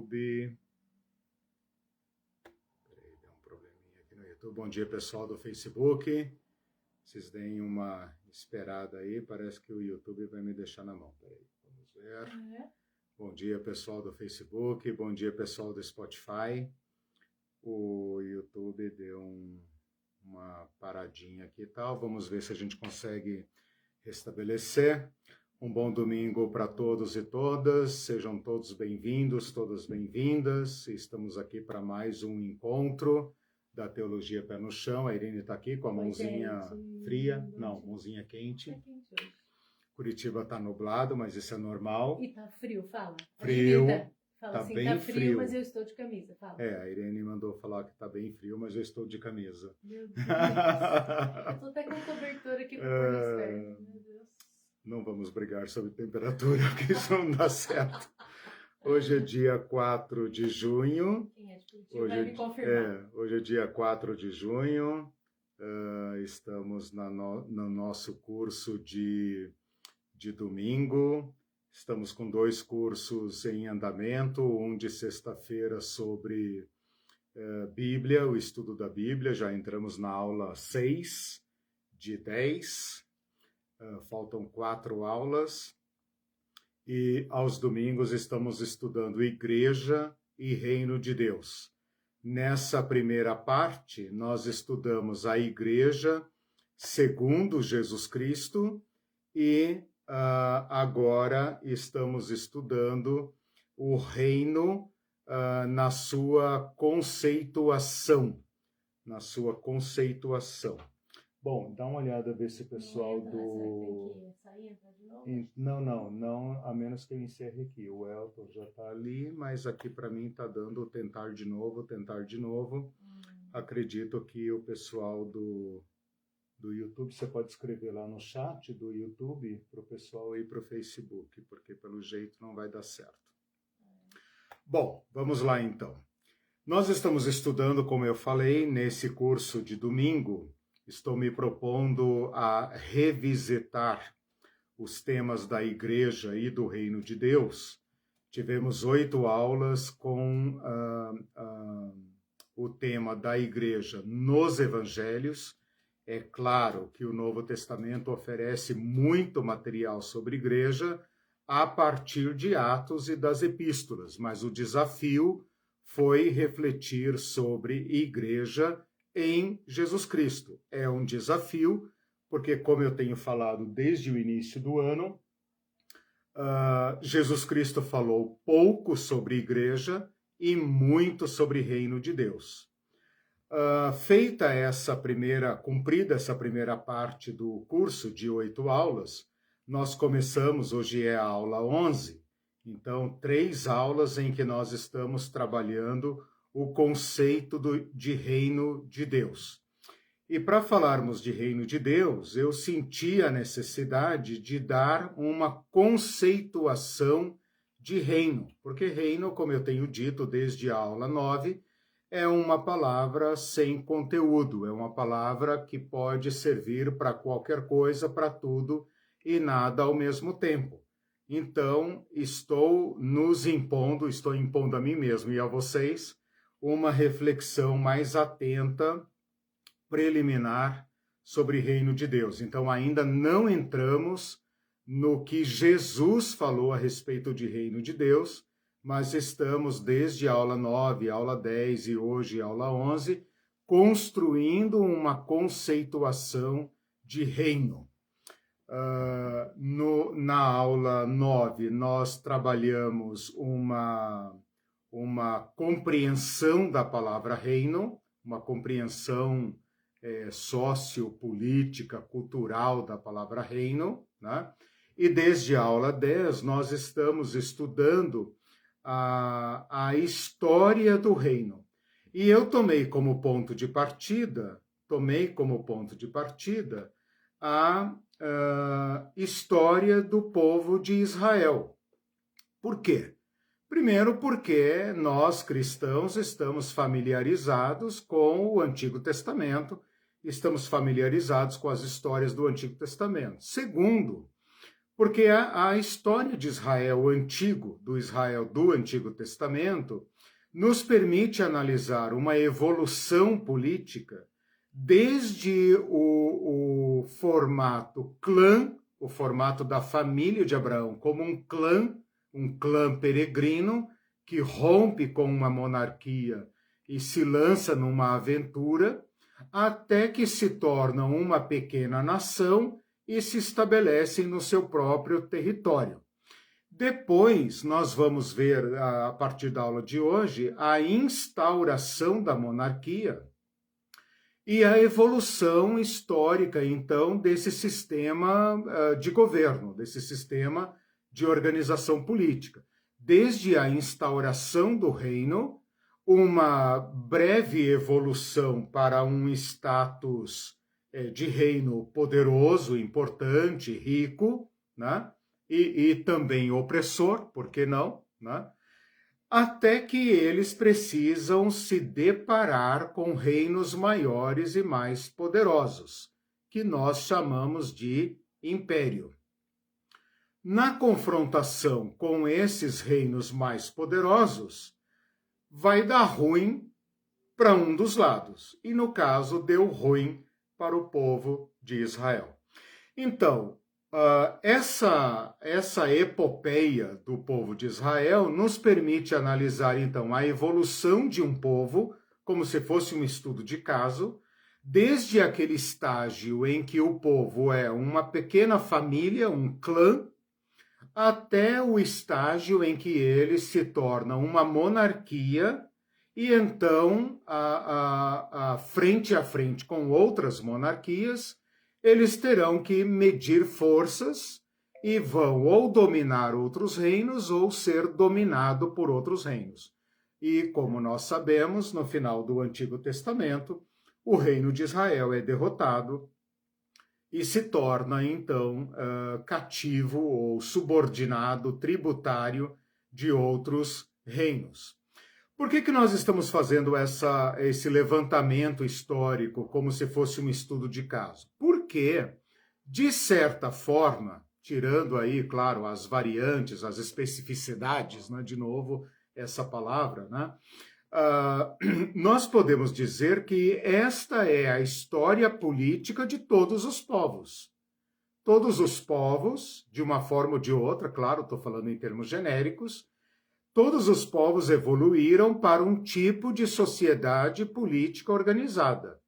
YouTube. Peraí, deu um probleminha aqui no YouTube. Bom dia, pessoal do Facebook. Vocês deem uma esperada aí, parece que o YouTube vai me deixar na mão. Peraí, vamos ver. Bom dia, pessoal do Facebook. Bom dia, pessoal do Spotify. O YouTube deu uma paradinha aqui e tal. Vamos ver se a gente consegue restabelecer. Um bom domingo para todos e todas. Sejam todos bem-vindos, todas bem-vindas. Estamos aqui para mais um encontro da Teologia Pé no Chão. A Irene está aqui com a mãozinha fria. Não, mãozinha quente. Curitiba está nublado, mas isso é normal. E tá frio, fala. Frio. Fala Tá assim, bem tá frio, frio, mas eu estou de camisa, fala. A Irene mandou falar que tá bem frio, mas eu estou de camisa. Meu Deus. Eu tô até com um cobertor aqui para pôr nas pernas. Meu Deus. Não vamos brigar sobre temperatura, porque isso não dá certo. Hoje é dia 4 de junho. Quem é de Curitiba vai me confirmar. Hoje é dia 4 de junho. Estamos no nosso curso de domingo. Estamos com 2 cursos em andamento, um de sexta-feira sobre Bíblia, o estudo da Bíblia. Já entramos na aula 6 de 10. Faltam 4 aulas. E aos domingos estamos estudando Igreja e Reino de Deus. Nessa primeira parte, nós estudamos a Igreja segundo Jesus Cristo e agora estamos estudando o reino na sua conceituação. Bom, dá uma olhada, ver se o pessoal do... Tem que sair, entrar de novo? Não, a menos que eu encerre aqui. O Elton já está ali, mas aqui para mim está dando tentar de novo. Acredito que o pessoal do YouTube, você pode escrever lá no chat do YouTube para o pessoal ir para o Facebook, porque pelo jeito não vai dar certo. Bom, vamos lá então. Nós estamos estudando, como eu falei, nesse curso de domingo, estou me propondo a revisitar os temas da Igreja e do Reino de Deus. Tivemos 8 aulas com o tema da Igreja nos Evangelhos. É claro que o Novo Testamento oferece muito material sobre igreja a partir de Atos e das Epístolas, mas o desafio foi refletir sobre igreja em Jesus Cristo. É um desafio, porque, como eu tenho falado desde o início do ano, Jesus Cristo falou pouco sobre igreja e muito sobre reino de Deus. Cumprida essa primeira parte do curso de 8 aulas, nós começamos, hoje é a aula 11, então 3 aulas em que nós estamos trabalhando o conceito de reino de Deus. E para falarmos de reino de Deus, eu senti a necessidade de dar uma conceituação de reino, porque reino, como eu tenho dito desde a aula 9, é uma palavra sem conteúdo, é uma palavra que pode servir para qualquer coisa, para tudo e nada ao mesmo tempo. Então, estou impondo a mim mesmo e a vocês uma reflexão mais atenta, preliminar, sobre reino de Deus. Então, ainda não entramos no que Jesus falou a respeito de reino de Deus, mas estamos desde a aula 9, aula 10 e hoje aula 11, construindo uma conceituação de reino. Na aula 9, nós trabalhamos uma compreensão da palavra reino, uma compreensão sociopolítica, cultural da palavra reino, né? E desde a aula 10, nós estamos estudando a história do reino. E eu tomei como ponto de partida a história do povo de Israel. Por quê? Primeiro, porque nós, cristãos, estamos familiarizados com o Antigo Testamento, estamos familiarizados com as histórias do Antigo Testamento. Segundo, Porque a história de Israel antigo, do Israel do Antigo Testamento, nos permite analisar uma evolução política desde o formato clã, o formato da família de Abraão, como um clã peregrino que rompe com uma monarquia e se lança numa aventura, até que se tornam uma pequena nação e se estabelecem no seu próprio território. Depois, nós vamos ver, a partir da aula de hoje, a instauração da monarquia e a evolução histórica, então, desse sistema de governo, desse sistema de organização política. Desde a instauração do reino, uma breve evolução para um status de reino poderoso, importante, rico, né? E também opressor, por que não? Né? Até que eles precisam se deparar com reinos maiores e mais poderosos, que nós chamamos de império. Na confrontação com esses reinos mais poderosos, vai dar ruim para um dos lados, e no caso deu ruim para o povo de Israel. Então, essa epopeia do povo de Israel nos permite analisar, então, a evolução de um povo, como se fosse um estudo de caso, desde aquele estágio em que o povo é uma pequena família, um clã, até o estágio em que ele se torna uma monarquia e então, frente a frente com outras monarquias, eles terão que medir forças e vão ou dominar outros reinos ou ser dominado por outros reinos. E, como nós sabemos, no final do Antigo Testamento, o reino de Israel é derrotado e se torna, então, cativo ou subordinado, tributário de outros reinos. Por que nós estamos fazendo esse levantamento histórico como se fosse um estudo de caso? Porque, de certa forma, tirando aí, claro, as variantes, as especificidades, né, de novo, essa palavra, né, nós podemos dizer que esta é a história política de todos os povos. Todos os povos, de uma forma ou de outra, claro, estou falando em termos genéricos, todos os povos evoluíram para um tipo de sociedade política organizada.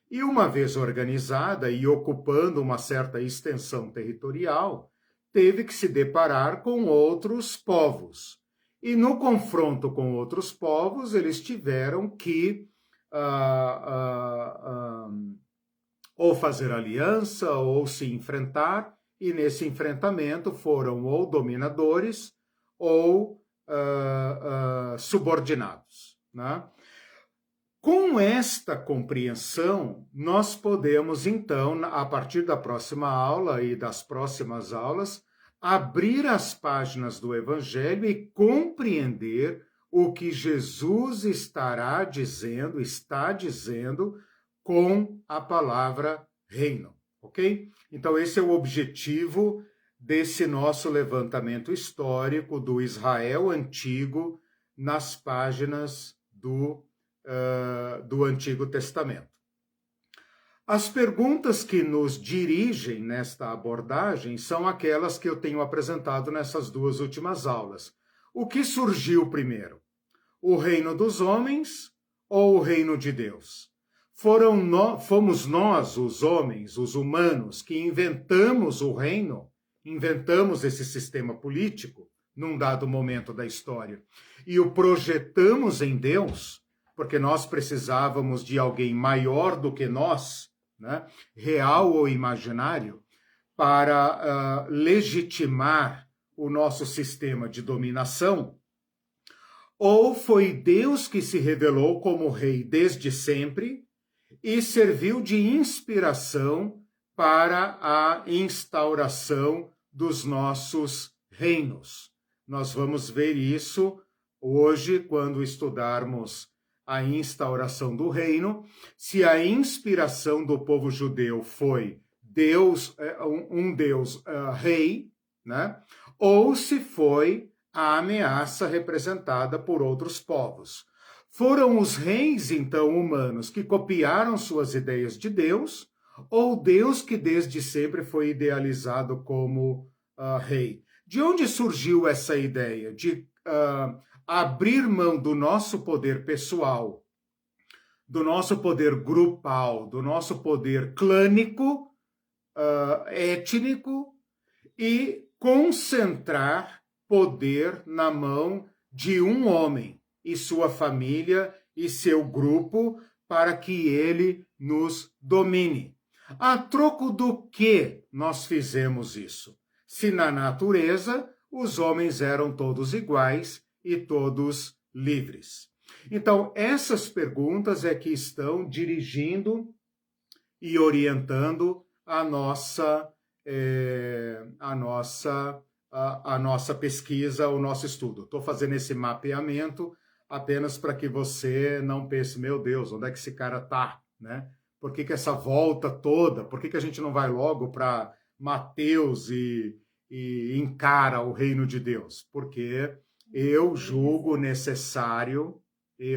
E uma vez organizada e ocupando uma certa extensão territorial, teve que se deparar com outros povos. E no confronto com outros povos, eles tiveram que ou fazer aliança ou se enfrentar, e nesse enfrentamento foram ou dominadores ou subordinados. Né? Com esta compreensão, nós podemos, então, a partir da próxima aula e das próximas aulas, abrir as páginas do Evangelho e compreender o que Jesus está dizendo com a palavra reino, ok? Então, esse é o objetivo desse nosso levantamento histórico do Israel antigo nas páginas do Antigo Testamento. As perguntas que nos dirigem nesta abordagem são aquelas que eu tenho apresentado nessas duas últimas aulas. O que surgiu primeiro? O reino dos homens ou o reino de Deus? Fomos nós, os homens, os humanos, que inventamos o reino, inventamos esse sistema político num dado momento da história e o projetamos em Deus, porque nós precisávamos de alguém maior do que nós, né, real ou imaginário, para legitimar o nosso sistema de dominação, ou foi Deus que se revelou como rei desde sempre e serviu de inspiração para a instauração dos nossos reinos. Nós vamos ver isso hoje, quando estudarmos a instauração do reino, se a inspiração do povo judeu foi Deus, um Deus rei, né? Ou se foi a ameaça representada por outros povos. Foram os reis, então, humanos que copiaram suas ideias de Deus, ou Deus que desde sempre foi idealizado como rei? De onde surgiu essa ideia de abrir mão do nosso poder pessoal, do nosso poder grupal, do nosso poder clânico, étnico, e concentrar poder na mão de um homem e sua família e seu grupo para que ele nos domine. A troco do que nós fizemos isso? Se na natureza os homens eram todos iguais e todos livres. Então, essas perguntas é que estão dirigindo e orientando a nossa pesquisa, o nosso estudo. Estou fazendo esse mapeamento apenas para que você não pense, meu Deus, onde é que esse cara está, né? Por que essa volta toda? Por que a gente não vai logo para Mateus e encara o reino de Deus? Porque eu julgo necessário, e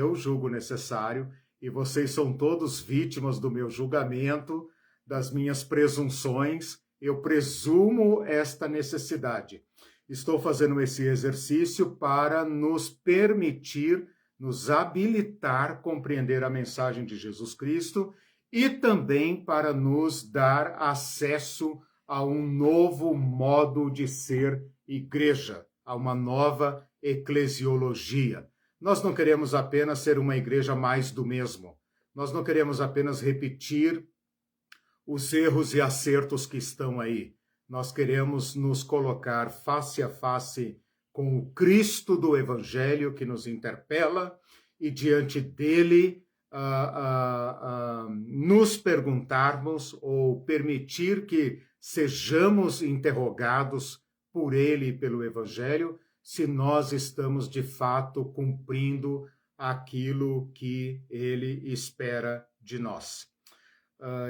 vocês são todos vítimas do meu julgamento, das minhas presunções. Eu presumo esta necessidade. Estou fazendo esse exercício para nos permitir, nos habilitar a compreender a mensagem de Jesus Cristo e também para nos dar acesso a um novo modo de ser igreja, a uma nova eclesiologia. Nós não queremos apenas ser uma igreja mais do mesmo. Nós não queremos apenas repetir os erros e acertos que estão aí. Nós queremos nos colocar face a face com o Cristo do Evangelho que nos interpela e diante dele nos perguntarmos ou permitir que sejamos interrogados por ele e pelo Evangelho se nós estamos de fato cumprindo aquilo que ele espera de nós.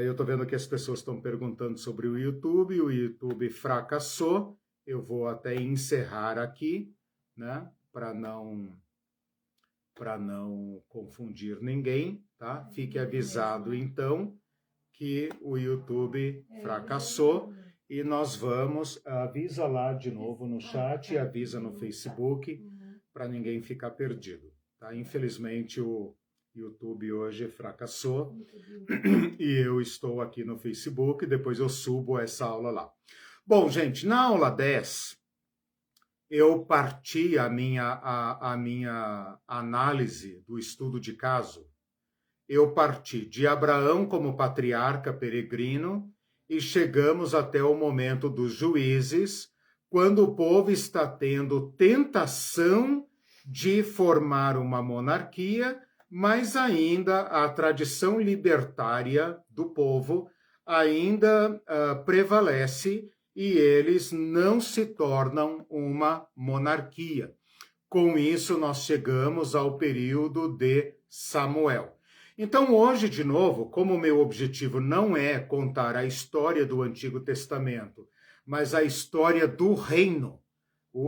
Eu estou vendo que as pessoas estão perguntando sobre o YouTube fracassou, eu vou até encerrar aqui, né, para não confundir ninguém, tá? Fique avisado, então, que o YouTube fracassou e nós vamos, avisa lá de novo no chat e avisa no Facebook para ninguém ficar perdido, tá? Infelizmente, o YouTube hoje fracassou e eu estou aqui no Facebook, depois eu subo essa aula lá. Bom, gente, na aula 10, eu parti a minha análise do estudo de caso, eu parti de Abraão como patriarca peregrino e chegamos até o momento dos juízes, quando o povo está tendo tentação de formar uma monarquia, mas ainda a tradição libertária do povo ainda prevalece e eles não se tornam uma monarquia. Com isso, nós chegamos ao período de Samuel. Então, hoje, de novo, como o meu objetivo não é contar a história do Antigo Testamento, mas a história do reino,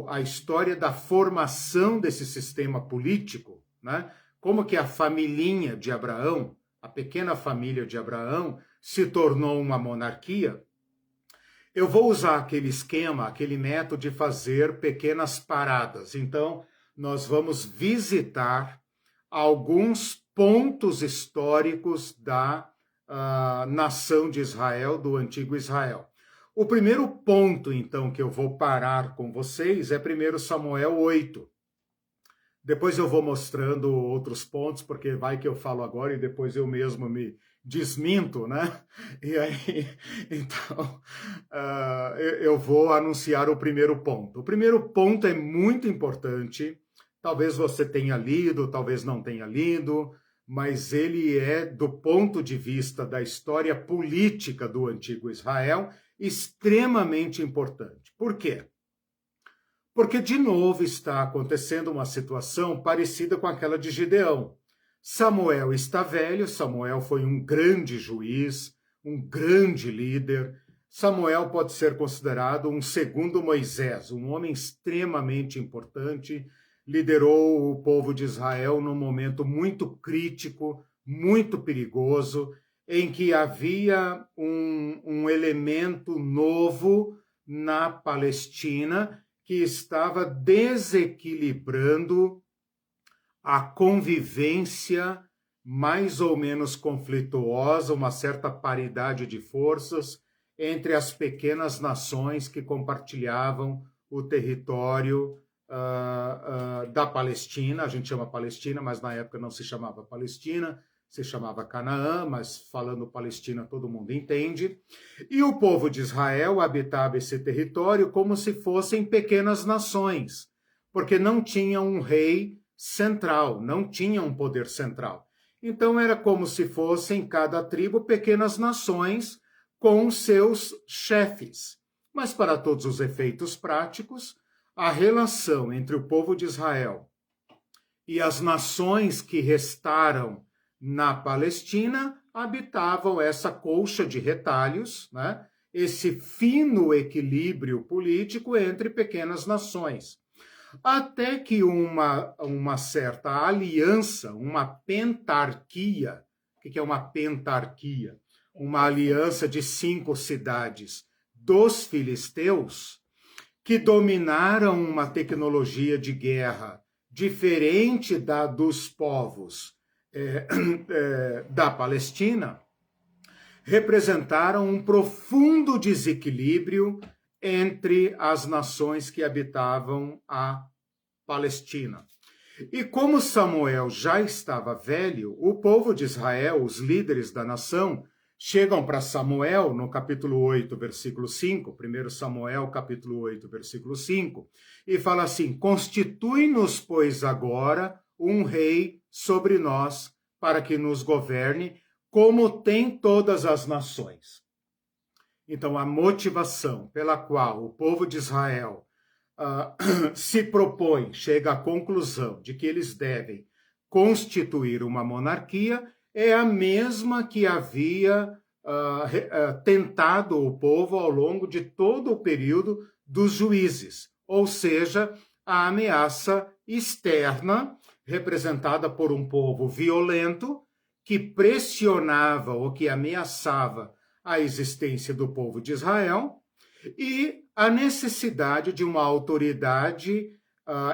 a história da formação desse sistema político, né? Como que a familhinha de Abraão, a pequena família de Abraão, se tornou uma monarquia, eu vou usar aquele esquema, aquele método de fazer pequenas paradas. Então, nós vamos visitar alguns pontos históricos da nação de Israel, do antigo Israel. O primeiro ponto, então, que eu vou parar com vocês é 1 Samuel 8. Depois eu vou mostrando outros pontos, porque vai que eu falo agora e depois eu mesmo me desminto, né? E aí, então, eu vou anunciar o primeiro ponto. O primeiro ponto é muito importante, talvez você tenha lido, talvez não tenha lido, mas ele é, do ponto de vista da história política do antigo Israel, extremamente importante. Por quê? Porque, de novo, está acontecendo uma situação parecida com aquela de Gideão. Samuel está velho, Samuel foi um grande juiz, um grande líder. Samuel pode ser considerado um segundo Moisés, um homem extremamente importante, liderou o povo de Israel num momento muito crítico, muito perigoso, em que havia um elemento novo na Palestina que estava desequilibrando a convivência mais ou menos conflituosa, uma certa paridade de forças entre as pequenas nações que compartilhavam o território da Palestina. A gente chama Palestina, mas na época não se chamava Palestina, se chamava Canaã, mas falando Palestina todo mundo entende. E o povo de Israel habitava esse território como se fossem pequenas nações, porque não tinha um rei central, não tinha um poder central. Então era como se fossem cada tribo pequenas nações com seus chefes. Mas para todos os efeitos práticos, a relação entre o povo de Israel e as nações que restaram na Palestina habitavam essa colcha de retalhos, né? Esse fino equilíbrio político entre pequenas nações. Até que uma certa aliança, uma pentarquia, o que é uma pentarquia? Uma aliança de 5 cidades dos filisteus, que dominaram uma tecnologia de guerra diferente da dos povos da Palestina, representaram um profundo desequilíbrio entre as nações que habitavam a Palestina. E como Samuel já estava velho, o povo de Israel, os líderes da nação, chegam para Samuel no capítulo 8, versículo 5, 1 Samuel, capítulo 8, versículo 5, e fala assim: constitui-nos, pois, agora um rei sobre nós, para que nos governe, como tem todas as nações. Então, a motivação pela qual o povo de Israel se propõe, chega à conclusão de que eles devem constituir uma monarquia, é a mesma que havia tentado o povo ao longo de todo o período dos juízes, ou seja, a ameaça externa, representada por um povo violento, que pressionava ou que ameaçava a existência do povo de Israel, e a necessidade de uma autoridade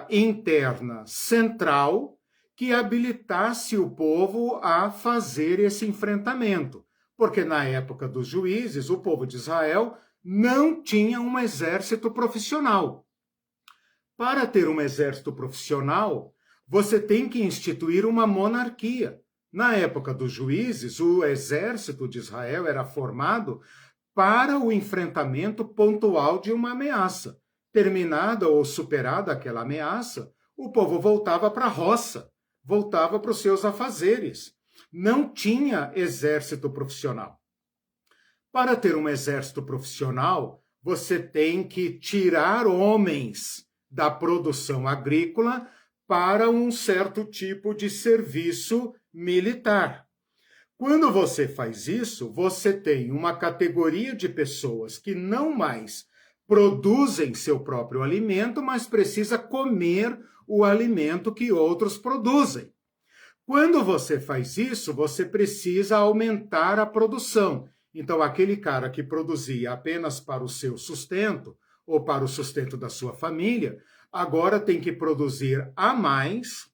interna central que habilitasse o povo a fazer esse enfrentamento. Porque na época dos juízes, o povo de Israel não tinha um exército profissional. Para ter um exército profissional, você tem que instituir uma monarquia. Na época dos juízes, o exército de Israel era formado para o enfrentamento pontual de uma ameaça. Terminada ou superada aquela ameaça, o povo voltava para a roça, voltava para os seus afazeres. Não tinha exército profissional. Para ter um exército profissional, você tem que tirar homens da produção agrícola para um certo tipo de serviço militar. Quando você faz isso, você tem uma categoria de pessoas que não mais produzem seu próprio alimento, mas precisa comer o alimento que outros produzem. Quando você faz isso, você precisa aumentar a produção. Então, aquele cara que produzia apenas para o seu sustento ou para o sustento da sua família, agora tem que produzir a mais.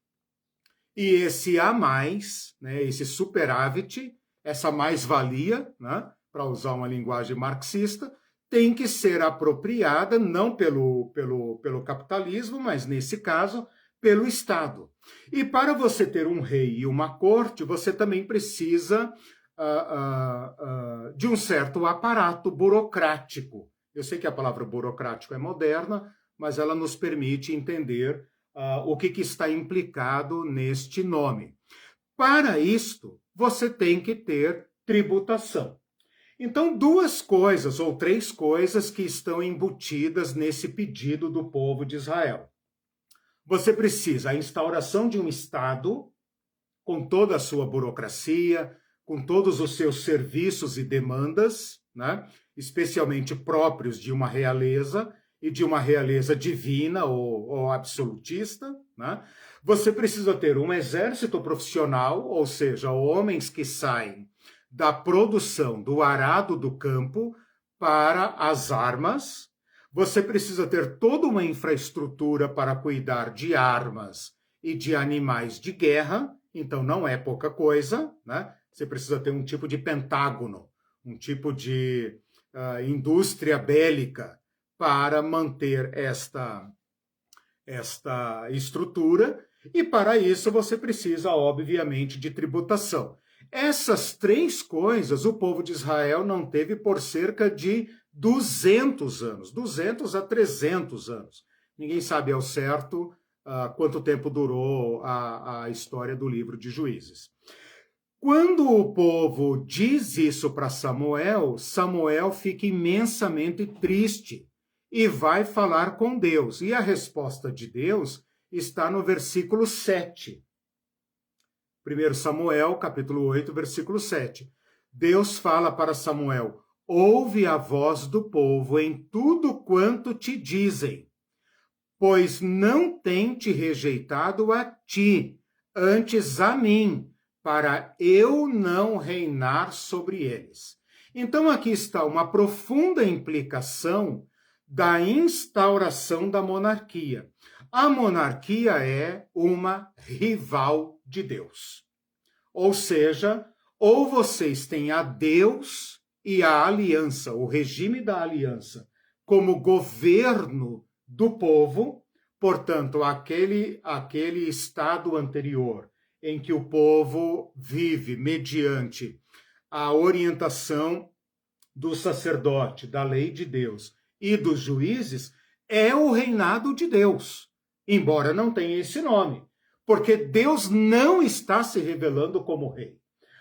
E esse a mais, né, esse superávit, essa mais-valia, né, para usar uma linguagem marxista, tem que ser apropriada não pelo capitalismo, mas nesse caso, pelo Estado. E para você ter um rei e uma corte, você também precisa de um certo aparato burocrático. Eu sei que a palavra burocrático é moderna, mas ela nos permite entender o que está implicado neste nome. Para isto, você tem que ter tributação. Então, 2 coisas ou 3 coisas que estão embutidas nesse pedido do povo de Israel. Você precisa a instauração de um Estado com toda a sua burocracia, com todos os seus serviços e demandas, né? Especialmente próprios de uma realeza e de uma realeza divina ou absolutista, né? Você precisa ter um exército profissional, ou seja, homens que saem da produção, do arado do campo para as armas. Você precisa ter toda uma infraestrutura para cuidar de armas e de animais de guerra, então não é pouca coisa, né? Você precisa ter um tipo de pentágono, um tipo de indústria bélica para manter esta estrutura, e para isso você precisa, obviamente, de tributação. Essas três coisas o povo de Israel não teve por cerca de 200 anos, 200 a 300 anos. Ninguém sabe ao certo quanto tempo durou a história do livro de Juízes. Quando o povo diz isso para Samuel, Samuel fica imensamente triste e vai falar com Deus. E a resposta de Deus está no versículo 7. 1 Samuel, capítulo 8, versículo 7. Deus fala para Samuel: ouve a voz do povo em tudo quanto te dizem, pois não tem te rejeitado a ti, antes a mim, para eu não reinar sobre eles. Então aqui está uma profunda implicação da instauração da monarquia. A monarquia é uma rival de Deus. Ou seja, ou vocês têm a Deus e a aliança, o regime da aliança, como governo do povo, portanto, aquele estado anterior em que o povo vive mediante a orientação do sacerdote, da lei de Deus e dos juízes, é o reinado de Deus, embora não tenha esse nome, porque Deus não está se revelando como rei.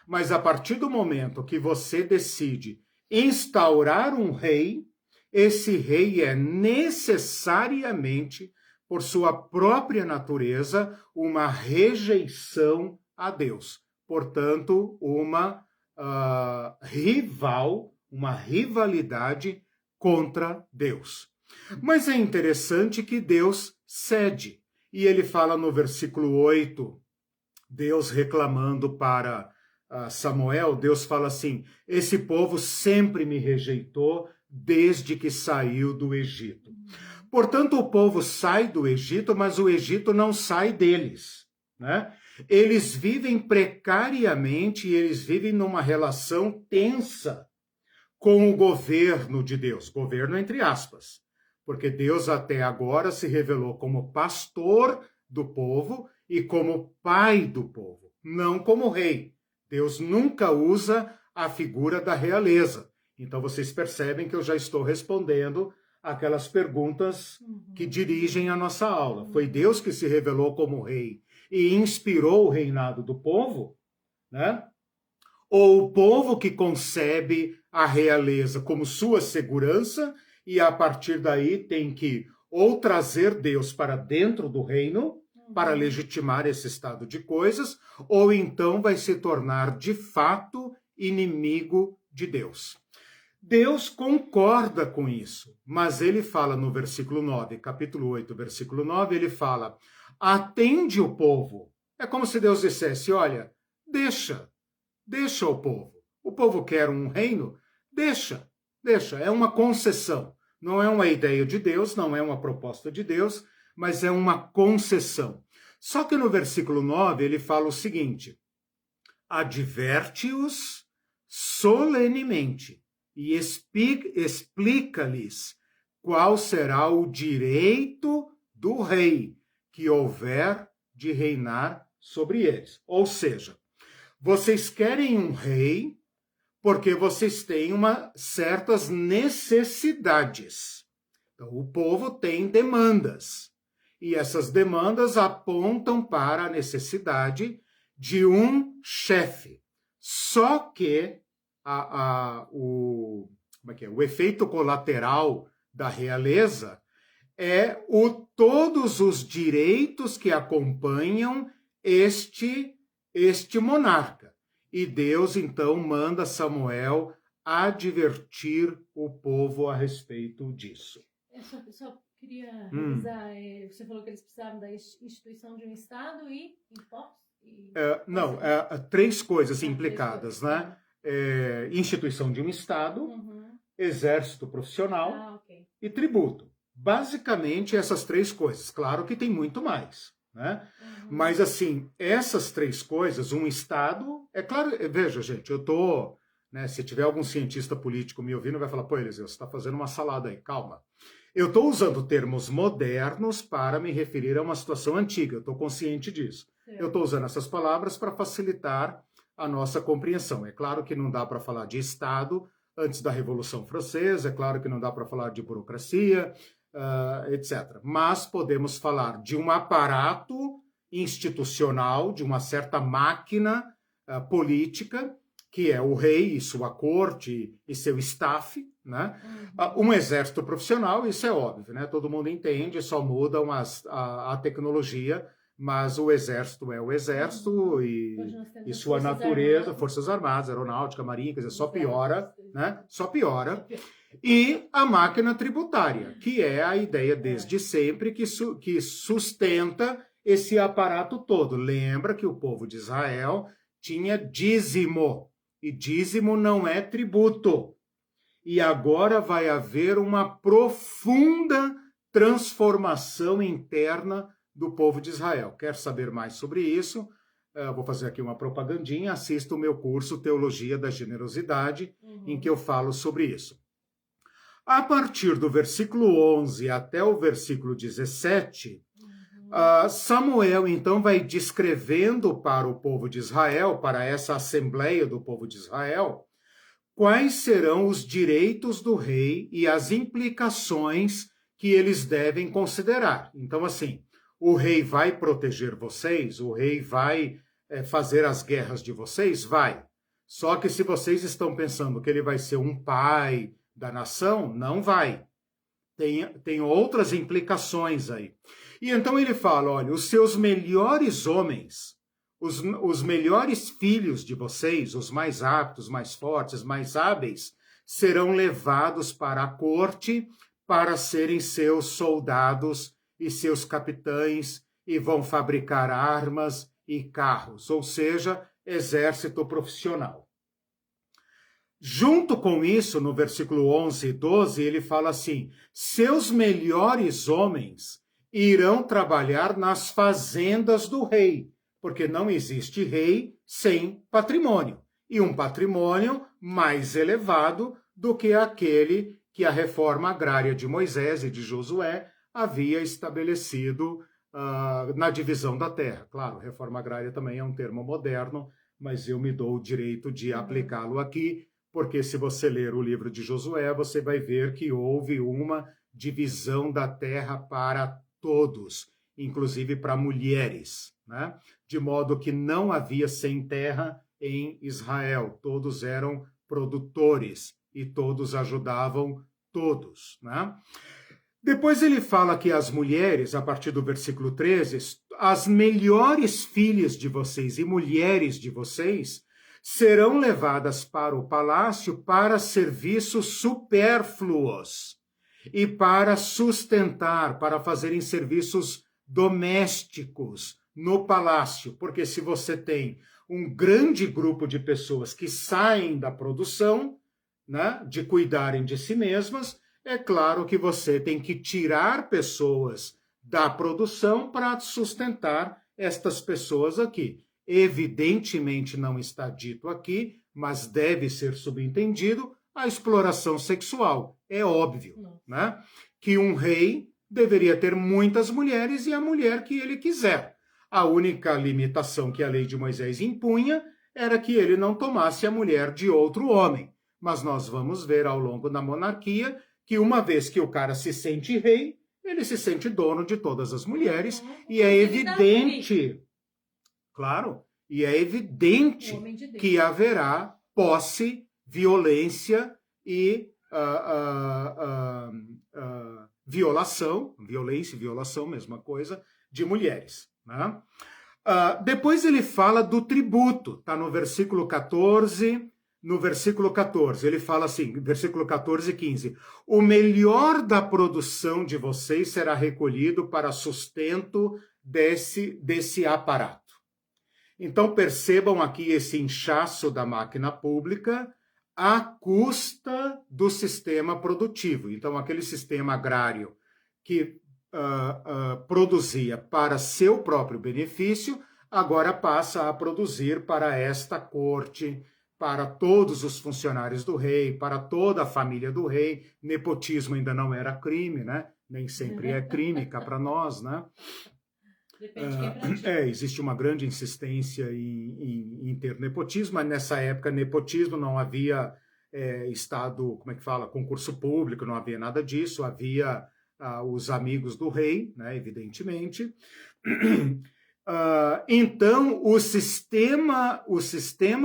Mas a partir do momento que você decide instaurar um rei, esse rei é necessariamente, por sua própria natureza, uma rejeição a Deus. Portanto, uma uma rivalidade contra Deus. Mas é interessante que Deus cede. E ele fala no versículo 8, Deus reclamando para Samuel, Deus fala assim: esse povo sempre me rejeitou desde que saiu do Egito. Portanto, o povo sai do Egito, mas o Egito não sai deles, né? Eles vivem precariamente, eles vivem numa relação tensa com o governo de Deus, governo entre aspas, porque Deus até agora se revelou como pastor do povo e como pai do povo, não como rei. Deus nunca usa a figura da realeza. Então vocês percebem que eu já estou respondendo aquelas perguntas que dirigem a nossa aula. Foi Deus que se revelou como rei e inspirou o reinado do povo, né? Ou o povo que concebe a realeza como sua segurança e a partir daí tem que ou trazer Deus para dentro do reino para legitimar esse estado de coisas, ou então vai se tornar de fato inimigo de Deus. Deus concorda com isso, mas ele fala no versículo 9, capítulo 8, versículo 9, ele fala: atende o povo. É como se Deus dissesse: olha, deixa o povo. O povo quer um reino? Deixa. É uma concessão. Não é uma ideia de Deus, não é uma proposta de Deus, mas é uma concessão. Só que no versículo 9 ele fala o seguinte: adverte-os solenemente e explica-lhes qual será o direito do rei que houver de reinar sobre eles. Ou seja, vocês querem um rei porque vocês têm certas necessidades. Então, o povo tem demandas. E essas demandas apontam para a necessidade de um chefe. Só que o efeito colateral da realeza é todos os direitos que acompanham este monarca. E Deus, então, manda Samuel advertir o povo a respeito disso. Eu só queria revisar, você falou que eles precisavam da instituição de um Estado e impostos? Não, três coisas implicadas, né? Instituição de um Estado, exército profissional e tributo. Basicamente essas três coisas. Claro que tem muito mais, né? Mas assim, essas três coisas, um Estado, é claro, veja gente, eu tô, né, se tiver algum cientista político me ouvindo vai falar, pô Eliseu, você está fazendo uma salada aí, calma. Eu estou usando termos modernos para me referir a uma situação antiga, eu estou consciente disso. Eu estou usando essas palavras para facilitar a nossa compreensão. É claro que não dá para falar de Estado antes da Revolução Francesa, é claro que não dá para falar de burocracia, etc. Mas podemos falar de um aparato institucional, de uma certa máquina política, que é o rei e sua corte e seu staff, né? Um exército profissional, isso é óbvio, né? Todo mundo entende, só mudam a tecnologia, mas o exército é o exército e sua natureza, Forças Armadas, Aeronáutica, Marinha, quer dizer, só piora, né? Só piora. E a máquina tributária, que é a ideia desde sempre que sustenta esse aparato todo. Lembra que o povo de Israel tinha dízimo, e dízimo não é tributo. E agora vai haver uma profunda transformação interna do povo de Israel. Quer saber mais sobre isso? Vou fazer aqui uma propagandinha. Assista o meu curso Teologia da Generosidade, em que eu falo sobre isso. A partir do versículo 11 até o versículo 17, Samuel, então, vai descrevendo para o povo de Israel, para essa assembleia do povo de Israel, quais serão os direitos do rei e as implicações que eles devem considerar. Então, assim, o rei vai proteger vocês, o rei vai fazer as guerras de vocês? Vai. Só que se vocês estão pensando que ele vai ser um pai da nação, não vai. Tem outras implicações aí. E então ele fala, olha, os seus melhores homens, os melhores filhos de vocês, os mais aptos, mais fortes, mais hábeis, serão levados para a corte para serem seus soldados e seus capitães e vão fabricar armas e carros, ou seja, exército profissional. Junto com isso, no versículo 11 e 12, ele fala assim, seus melhores homens irão trabalhar nas fazendas do rei, porque não existe rei sem patrimônio, e um patrimônio mais elevado do que aquele que a reforma agrária de Moisés e de Josué havia estabelecido na divisão da terra. Claro, reforma agrária também é um termo moderno, mas eu me dou o direito de aplicá-lo aqui, porque se você ler o livro de Josué, você vai ver que houve uma divisão da terra para todos, inclusive para mulheres, né? De modo que não havia sem terra em Israel, todos eram produtores e todos ajudavam todos, né? Depois ele fala que as mulheres, a partir do versículo 13, as melhores filhas de vocês e mulheres de vocês serão levadas para o palácio para serviços supérfluos e para sustentar, para fazerem serviços domésticos no palácio, porque se você tem um grande grupo de pessoas que saem da produção, né, de cuidarem de si mesmas, é claro que você tem que tirar pessoas da produção para sustentar estas pessoas aqui. Evidentemente não está dito aqui, mas deve ser subentendido a exploração sexual. É óbvio, né, que um rei deveria ter muitas mulheres e a mulher que ele quiser. A única limitação que a lei de Moisés impunha era que ele não tomasse a mulher de outro homem. Mas nós vamos ver ao longo da monarquia que uma vez que o cara se sente rei, ele se sente dono de todas as mulheres e é evidente, claro, e é evidente que haverá posse, violência e violência e violação, mesma coisa, de mulheres, né? Depois ele fala do tributo, está no versículo 14, no versículo 14, ele fala assim, versículo 14 e 15, o melhor da produção de vocês será recolhido para sustento desse aparato. Então percebam aqui esse inchaço da máquina pública à custa do sistema produtivo. Então aquele sistema agrário que produzia para seu próprio benefício, agora passa a produzir para esta corte, para todos os funcionários do rei, para toda a família do rei. Nepotismo ainda não era crime, né? Nem sempre é crime cá para nós, né? Depende de quem pratica. Existe uma grande insistência em ter nepotismo, mas nessa época nepotismo não havia Estado, como é que fala, concurso público, não havia nada disso, havia os amigos do rei, né, evidentemente. Então, o sistema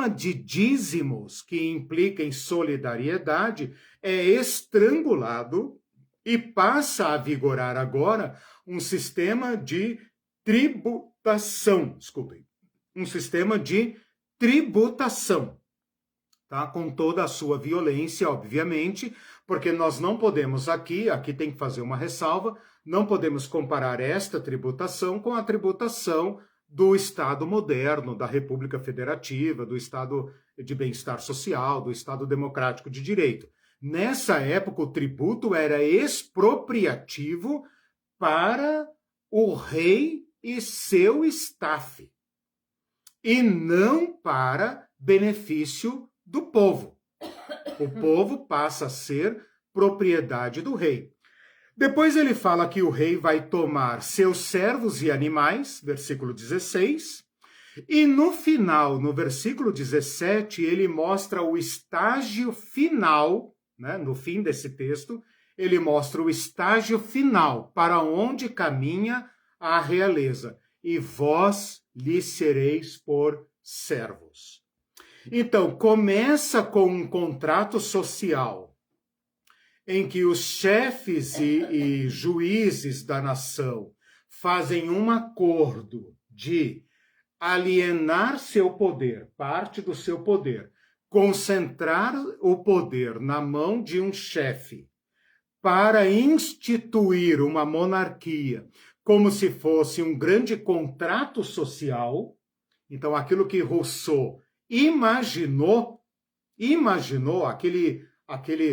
de dízimos, que implica em solidariedade, é estrangulado e passa a vigorar agora um sistema de tributação, desculpem, um sistema de tributação, tá? Com toda a sua violência, obviamente, porque nós não podemos aqui tem que fazer uma ressalva, não podemos comparar esta tributação com a tributação do Estado moderno, da República Federativa, do Estado de bem-estar social, do Estado democrático de direito. Nessa época, o tributo era expropriativo para o rei e seu staff, e não para benefício do povo. O povo passa a ser propriedade do rei. Depois ele fala que o rei vai tomar seus servos e animais, versículo 16, e no final, no versículo 17, ele mostra o estágio final, né, no fim desse texto, ele mostra o estágio final, para onde caminha a realeza, e vós lhe sereis por servos. Então, começa com um contrato social, em que os chefes e juízes da nação fazem um acordo de alienar seu poder, parte do seu poder, concentrar o poder na mão de um chefe, para instituir uma monarquia, como se fosse um grande contrato social. Então, aquilo que Rousseau imaginou aquele,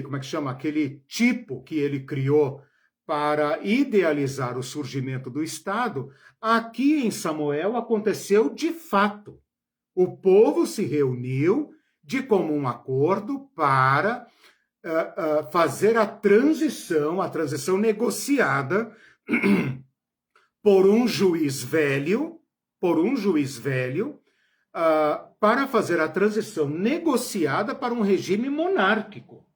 como é que chama? Aquele tipo que ele criou para idealizar o surgimento do Estado, aqui em Samuel aconteceu de fato. O povo se reuniu de comum acordo para fazer a transição negociada por um juiz velho, para fazer a transição negociada para um regime monárquico.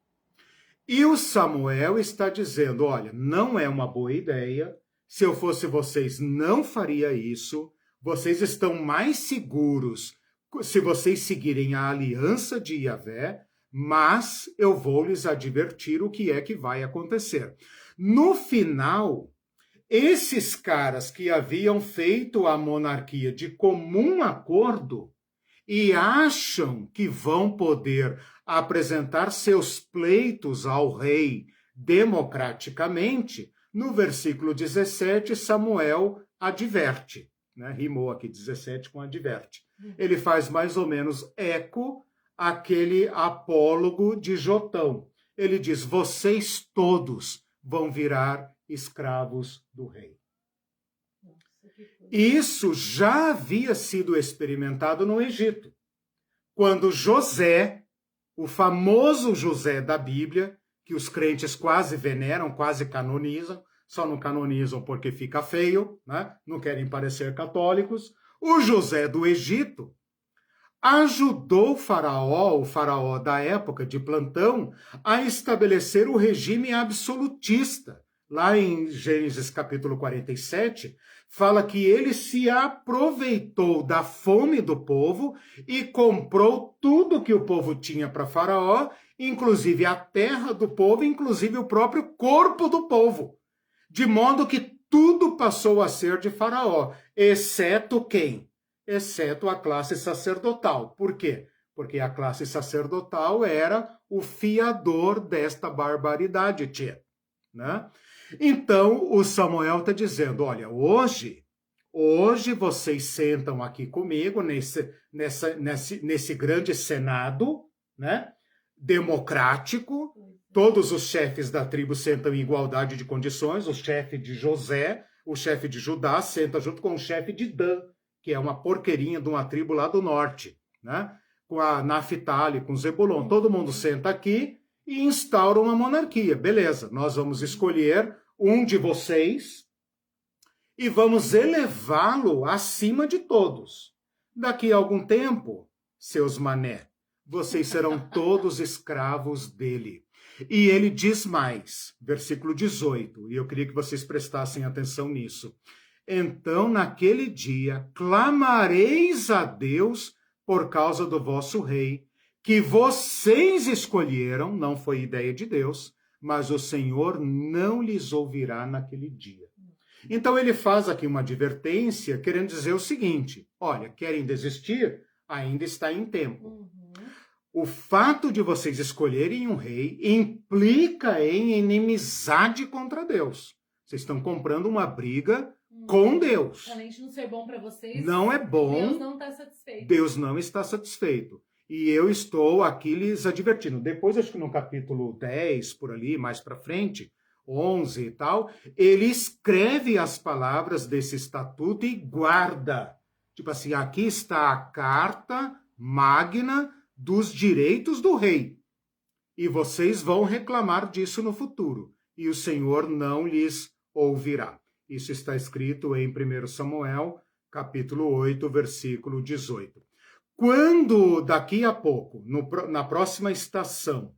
E o Samuel está dizendo, olha, não é uma boa ideia, se eu fosse vocês não faria isso, vocês estão mais seguros se vocês seguirem a aliança de Yahvé, mas eu vou lhes advertir o que é que vai acontecer. No final, esses caras que haviam feito a monarquia de comum acordo e acham que vão poder apresentar seus pleitos ao rei democraticamente, no versículo 17, Samuel adverte, né? Rimou aqui 17 com adverte. Ele faz mais ou menos eco àquele apólogo de Jotão. Ele diz, vocês todos vão virar escravos do rei. Isso já havia sido experimentado no Egito, quando José, o famoso José da Bíblia, que os crentes quase veneram, quase canonizam, só não canonizam porque fica feio, né? Não querem parecer católicos, o José do Egito ajudou o faraó da época de Plantão, a estabelecer o regime absolutista. Lá em Gênesis capítulo 47, fala que ele se aproveitou da fome do povo e comprou tudo que o povo tinha para Faraó, inclusive a terra do povo, inclusive o próprio corpo do povo. De modo que tudo passou a ser de Faraó, exceto quem? Exceto a classe sacerdotal. Por quê? porque a classe sacerdotal era o fiador desta barbaridade, tia, né? Então, o Samuel está dizendo, olha, hoje vocês sentam aqui comigo nesse grande Senado, né, democrático, todos os chefes da tribo sentam em igualdade de condições, o chefe de José, o chefe de Judá senta junto com o chefe de Dan, que é uma porqueirinha de uma tribo lá do norte, né, com a Naftali, com Zebulon, todo mundo senta aqui e instaura uma monarquia. Beleza, nós vamos escolher um de vocês e vamos elevá-lo acima de todos. Daqui a algum tempo, seus mané, vocês serão todos escravos dele. E ele diz mais, versículo 18, e eu queria que vocês prestassem atenção nisso. Então, naquele dia, clamareis a Deus por causa do vosso rei, que vocês escolheram, não foi ideia de Deus, mas o Senhor não lhes ouvirá naquele dia. Então ele faz aqui uma advertência, querendo dizer o seguinte, olha, querem desistir? Ainda está em tempo. O fato de vocês escolherem um rei implica em inimizade contra Deus. Vocês estão comprando uma briga com Deus. Além de não ser bom para vocês, não é bom. Deus não está satisfeito. Deus não está satisfeito. E eu estou aqui lhes advertindo. Depois, acho que no capítulo 10, por ali, mais para frente, 11 e tal, ele escreve as palavras desse estatuto e guarda. Tipo assim, aqui está a carta magna dos direitos do rei. E vocês vão reclamar disso no futuro. E o Senhor não lhes ouvirá. Isso está escrito em 1 Samuel, capítulo 8, versículo 18. Quando, daqui a pouco, na próxima estação,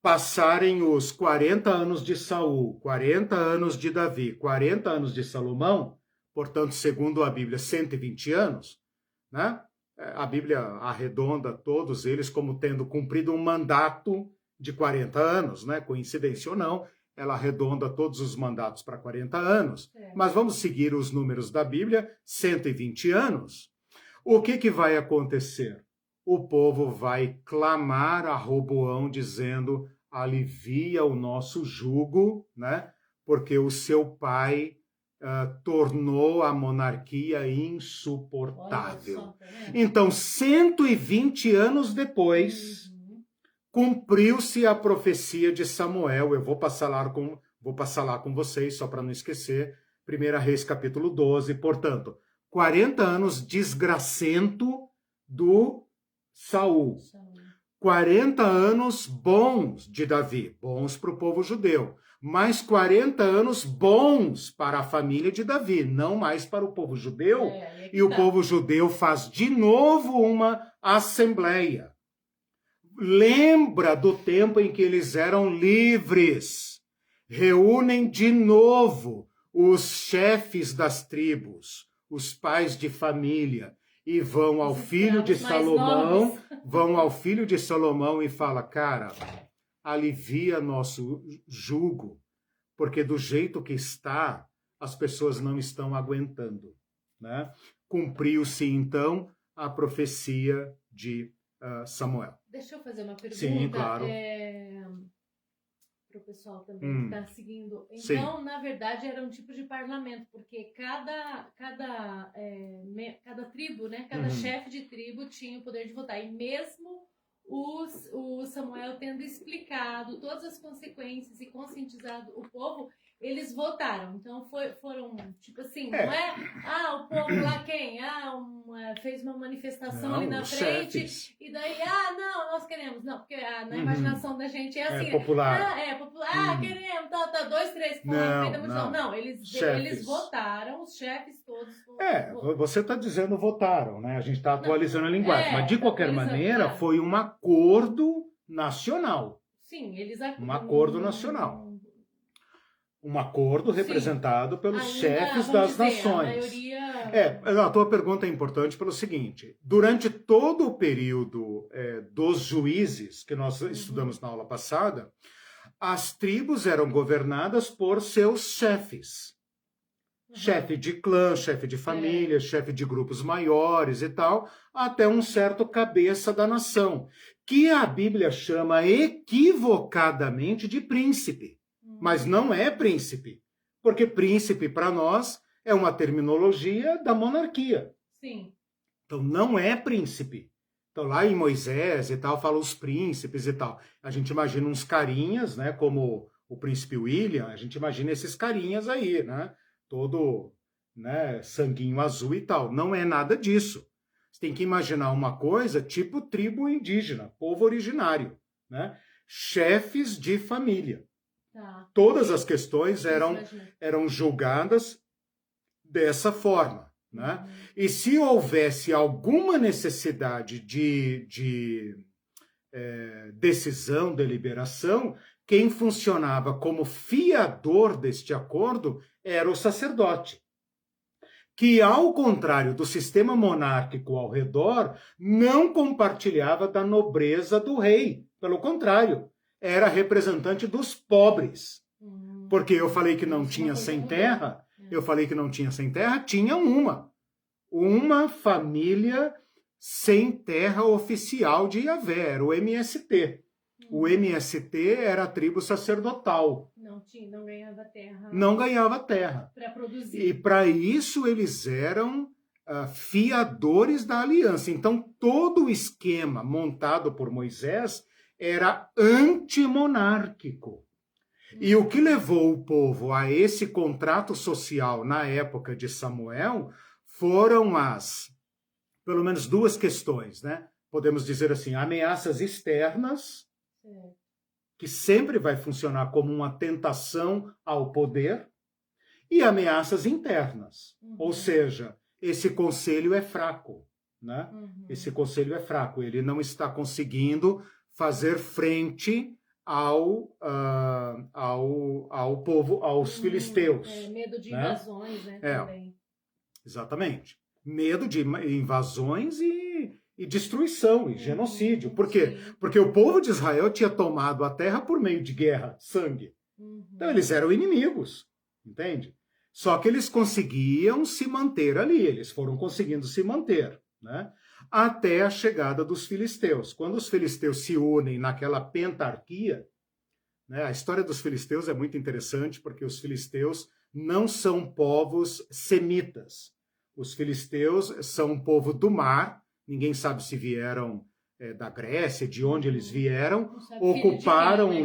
passarem os 40 anos de Saul, 40 anos de Davi, 40 anos de Salomão, portanto, segundo a Bíblia, 120 anos, né? A Bíblia arredonda todos eles como tendo cumprido um mandato de 40 anos, né? Coincidência ou não, ela arredonda todos os mandatos para 40 anos. Mas vamos seguir os números da Bíblia, 120 anos. O que vai acontecer? O povo vai clamar a Roboão dizendo, alivia o nosso jugo, né? Porque o seu pai tornou a monarquia insuportável. Então, 120 anos depois, cumpriu-se a profecia de Samuel. Eu vou passar lá com vocês, só para não esquecer. 1 Reis, capítulo 12. Portanto, 40 anos desgracento do Saul. 40 anos bons de Davi, bons para o povo judeu. Mais 40 anos bons para a família de Davi, não mais para o povo judeu. E o povo judeu faz de novo uma assembleia. Lembra do tempo em que eles eram livres. Reúnem de novo os chefes das tribos, os pais de família, e vão ao filho de Salomão, e fala, cara, alivia nosso jugo, porque do jeito que está, as pessoas não estão aguentando, né? Cumpriu-se, então, a profecia de Samuel. Deixa eu fazer uma pergunta. Sim, claro. Para o pessoal também que está seguindo. Então, na verdade, era um tipo de parlamento, porque cada tribo, né, cada chefe de tribo tinha o poder de votar. E mesmo o Samuel tendo explicado todas as consequências e conscientizado o povo, eles votaram. Então foram, tipo assim, não é? O povo lá quem? Fez uma manifestação ali na frente, chefes. E daí, não, nós queremos. Não, porque na imaginação da gente é assim. É popular. Queremos, tá, 2, 3, não, eles votaram, os chefes todos votaram. Você está dizendo votaram, né? A gente está atualizando a linguagem, mas de qualquer maneira foi um acordo nacional. Sim, um acordo nacional. Um acordo representado pelos chefes das nações. A tua pergunta é importante pelo seguinte, durante todo o período dos juízes, que nós estudamos na aula passada, as tribos eram governadas por seus chefes. chefe de clã, chefe de família, chefe de grupos maiores e tal, até um certo cabeça da nação, que a Bíblia chama equivocadamente de príncipe, mas não é príncipe, porque príncipe para nós é uma terminologia da monarquia. Sim. Então não é príncipe. Então lá em Moisés e tal, fala os príncipes e tal. A gente imagina uns carinhas, né, como o príncipe William, a gente imagina esses carinhas aí, né? Todo, né, sanguinho azul e tal. Não é nada disso. Você tem que imaginar uma coisa tipo tribo indígena, povo originário, né? Chefes de família. Tá. Todas as questões eram julgadas dessa forma, né? E se houvesse alguma necessidade de decisão, deliberação, quem funcionava como fiador deste acordo era o sacerdote, que, ao contrário do sistema monárquico ao redor, não compartilhava da nobreza do rei. Pelo contrário, era representante dos pobres. Porque eu falei que não tinha sem terra, tinha uma família sem terra oficial de Yahvé, era o MST. O MST era a tribo sacerdotal. Não ganhava terra. Não ganhava terra. Para produzir. E para isso eles eram fiadores da aliança. Então todo o esquema montado por Moisés era antimonárquico. E o que levou o povo a esse contrato social na época de Samuel foram pelo menos duas questões, né? Podemos dizer assim, ameaças externas, que sempre vai funcionar como uma tentação ao poder, e ameaças internas. Ou seja, esse conselho é fraco, né? Esse conselho é fraco, ele não está conseguindo fazer frente ao povo, aos filisteus. Medo de invasões, né? Também. Exatamente. Medo de invasões e destruição e genocídio. Por quê? Porque o povo de Israel tinha tomado a terra por meio de guerra, sangue. Então eles eram inimigos, entende? Só que eles conseguiam se manter ali, eles foram conseguindo se manter, né? Até a chegada dos filisteus. Quando os filisteus se unem naquela pentarquia, né, a história dos filisteus é muito interessante, porque os filisteus não são povos semitas. Os filisteus são um povo do mar, ninguém sabe se vieram da Grécia, de onde eles vieram, ocuparam o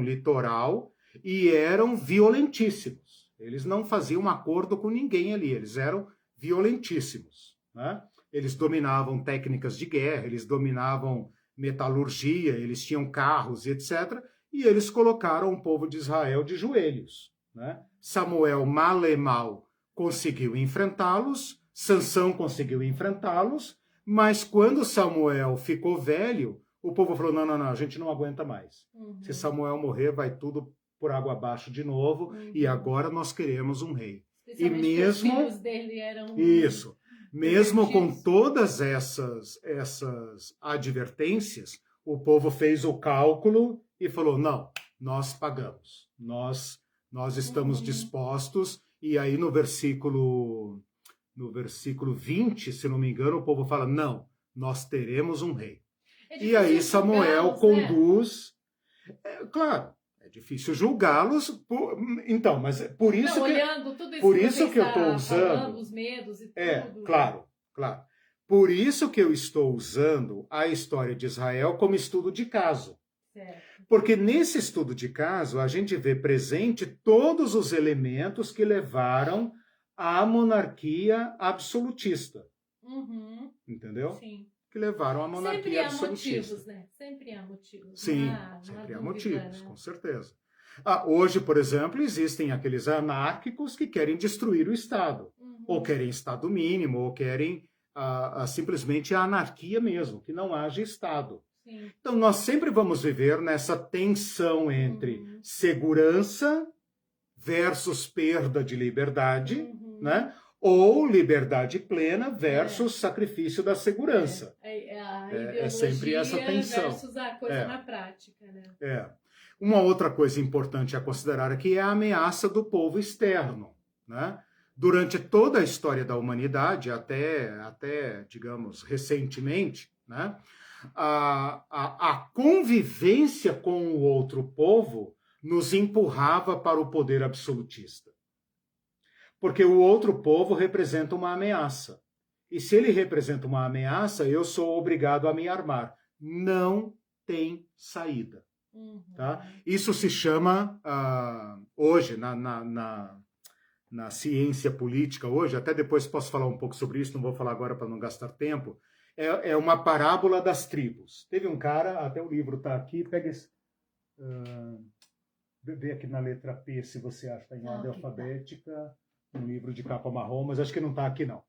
litoral e eram violentíssimos. Eles não faziam acordo com ninguém ali, eles eram violentíssimos, né? Eles dominavam técnicas de guerra, eles dominavam metalurgia, eles tinham carros, etc. E eles colocaram o povo de Israel de joelhos, né? Samuel, mal e mal, conseguiu enfrentá-los, Sansão conseguiu enfrentá-los, mas quando Samuel ficou velho, o povo falou, não, a gente não aguenta mais. Se Samuel morrer, vai tudo por água abaixo de novo, e agora nós queremos um rei. E mesmo os filhos dele eram mesmo com todas essas advertências, o povo fez o cálculo e falou, não, nós pagamos, nós estamos dispostos. E aí no versículo 20, se não me engano, o povo fala, não, nós teremos um rei. E aí Samuel conduz... claro, é difícil julgá-los, então, mas por isso que eu estou usando os medos e tudo. Claro. Por isso que eu estou usando a história de Israel como estudo de caso. Certo. Porque nesse estudo de caso a gente vê presente todos os elementos que levaram à monarquia absolutista. Entendeu? Sim. Que levaram à monarquia absolutista. Motivos, né? Sempre há motivos. Sim, sempre há motivos, com certeza. Hoje, por exemplo, existem aqueles anárquicos que querem destruir o Estado, ou querem Estado mínimo, ou querem simplesmente a anarquia mesmo, que não haja Estado. Sim. Então, nós sempre vamos viver nessa tensão entre segurança versus perda de liberdade, né? Ou liberdade plena versus sacrifício da segurança. É sempre essa tensão. Versus a coisa na prática, né? Uma outra coisa importante a considerar aqui é a ameaça do povo externo. né? Durante toda a história da humanidade, até digamos, recentemente, né? A convivência com o outro povo nos empurrava para o poder absolutista. Porque o outro povo representa uma ameaça. E se ele representa uma ameaça, eu sou obrigado a me armar. Não tem saída. Tá? Isso se chama, hoje, na ciência política, hoje, até depois posso falar um pouco sobre isso, não vou falar agora para não gastar tempo, é uma parábola das tribos. Teve um cara, até o livro está aqui, pega esse... vê aqui na letra P se você acha, está em ordem alfabética, um livro de capa marrom, mas acho que não está aqui não.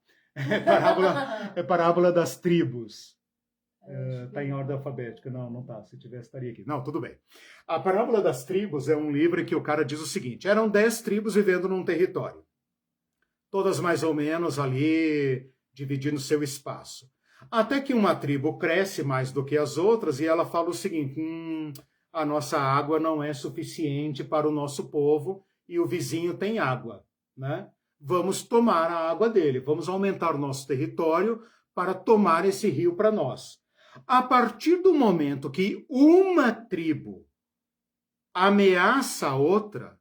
É parábola das tribos. Está em ordem alfabética. Não está. Se tivesse, estaria aqui. Não, tudo bem. A parábola das tribos é um livro que o cara diz o seguinte: eram 10 tribos vivendo num território. Todas mais ou menos ali, dividindo seu espaço. Até que uma tribo cresce mais do que as outras e ela fala o seguinte: a nossa água não é suficiente para o nosso povo e o vizinho tem água, né? Vamos tomar a água dele, vamos aumentar o nosso território para tomar esse rio para nós. A partir do momento que uma tribo ameaça a outra,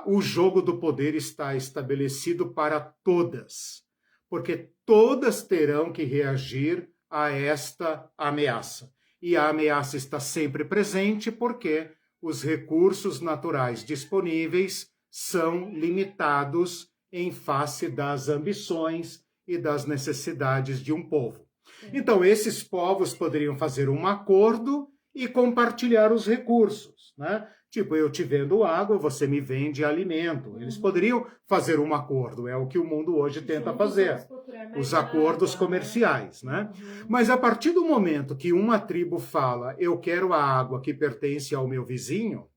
o jogo do poder está estabelecido para todas, porque todas terão que reagir a esta ameaça. E a ameaça está sempre presente porque os recursos naturais disponíveis são limitados em face das ambições e das necessidades de um povo. Então, esses povos poderiam fazer um acordo e compartilhar os recursos, né? Tipo, eu te vendo água, você me vende alimento. Eles poderiam fazer um acordo, é o que o mundo hoje tenta fazer. Os acordos comerciais, né? Mas a partir do momento que uma tribo fala, eu quero a água que pertence ao meu vizinho,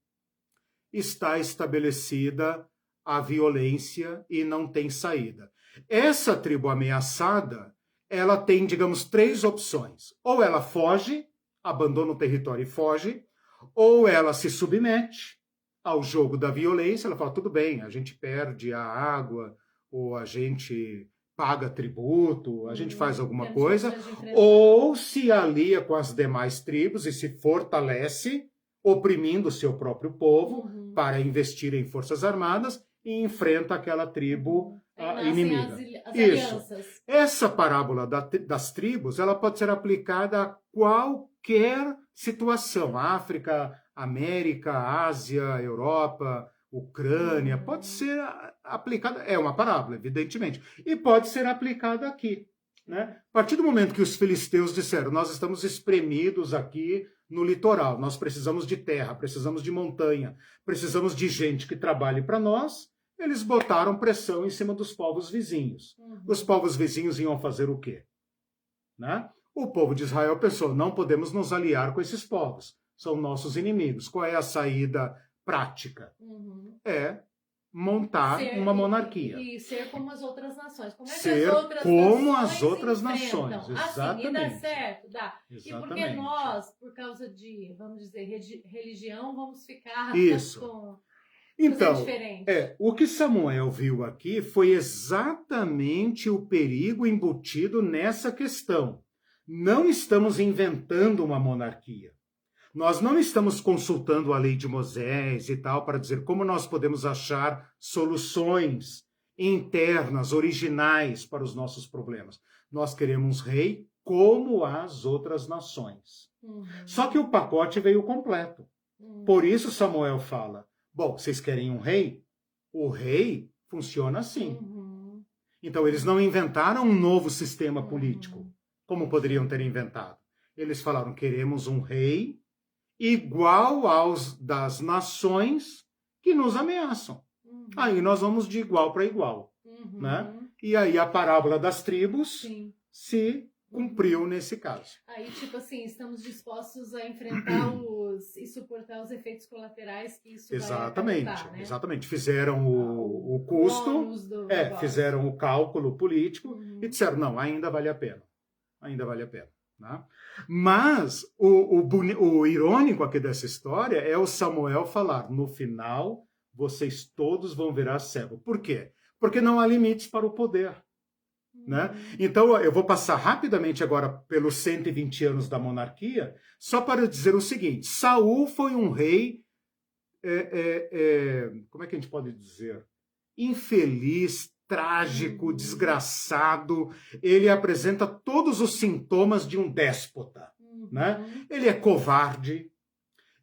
está estabelecida a violência e não tem saída. Essa tribo ameaçada, ela tem, digamos, 3 opções. Ou ela foge, abandona o território e foge, ou ela se submete ao jogo da violência, ela fala, tudo bem, a gente perde a água, ou a gente paga tributo, a gente faz alguma coisa, ou se alia com as demais tribos e se fortalece, oprimindo o seu próprio povo para investir em forças armadas e enfrenta aquela tribo inimiga. As Isso. alianças. Essa parábola das tribos, ela pode ser aplicada a qualquer situação. África, América, Ásia, Europa, Ucrânia, pode ser aplicada, é uma parábola, evidentemente, e pode ser aplicada aqui, né? A partir do momento que os filisteus disseram, nós estamos espremidos aqui no litoral, nós precisamos de terra, precisamos de montanha, precisamos de gente que trabalhe para nós, eles botaram pressão em cima dos povos vizinhos. Os povos vizinhos iam fazer o quê? Né? O povo de Israel pensou, não podemos nos aliar com esses povos, são nossos inimigos. Qual é a saída prática? É montar uma monarquia. E ser como as outras nações. Como é que ser as outras como nações as outras se nações, enfrentam? exatamente. Assim, e dá certo, dá. Exatamente. E porque nós, por causa de, vamos dizer, religião, vamos ficar Isso. com... Então, diferente. O que Samuel viu aqui foi exatamente o perigo embutido nessa questão. Não estamos inventando uma monarquia. Nós não estamos consultando a lei de Moisés e tal para dizer como nós podemos achar soluções internas, originais para os nossos problemas. Nós queremos um rei como as outras nações. Só que o pacote veio completo. Por isso Samuel fala, bom, vocês querem um rei? O rei funciona assim. Então, eles não inventaram um novo sistema político, como poderiam ter inventado. Eles falaram, queremos um rei igual aos das nações que nos ameaçam. Aí nós vamos de igual para igual. Né? E aí a parábola das tribos se cumpriu nesse caso. Aí, tipo assim, estamos dispostos a enfrentar e suportar os efeitos colaterais que isso vai acarretar, né? Exatamente. Fizeram o custo, fizeram o cálculo político e disseram, não, ainda vale a pena. Ainda vale a pena. Né? Mas o irônico aqui dessa história é o Samuel falar, no final vocês todos vão virar servo. Por quê? Porque não há limites para o poder. Né? Então, eu vou passar rapidamente agora pelos 120 anos da monarquia, só para dizer o seguinte: Saul foi um rei, como é que a gente pode dizer? Infeliz, trágico, desgraçado. Ele apresenta todos os sintomas de um déspota. Né? Ele é covarde,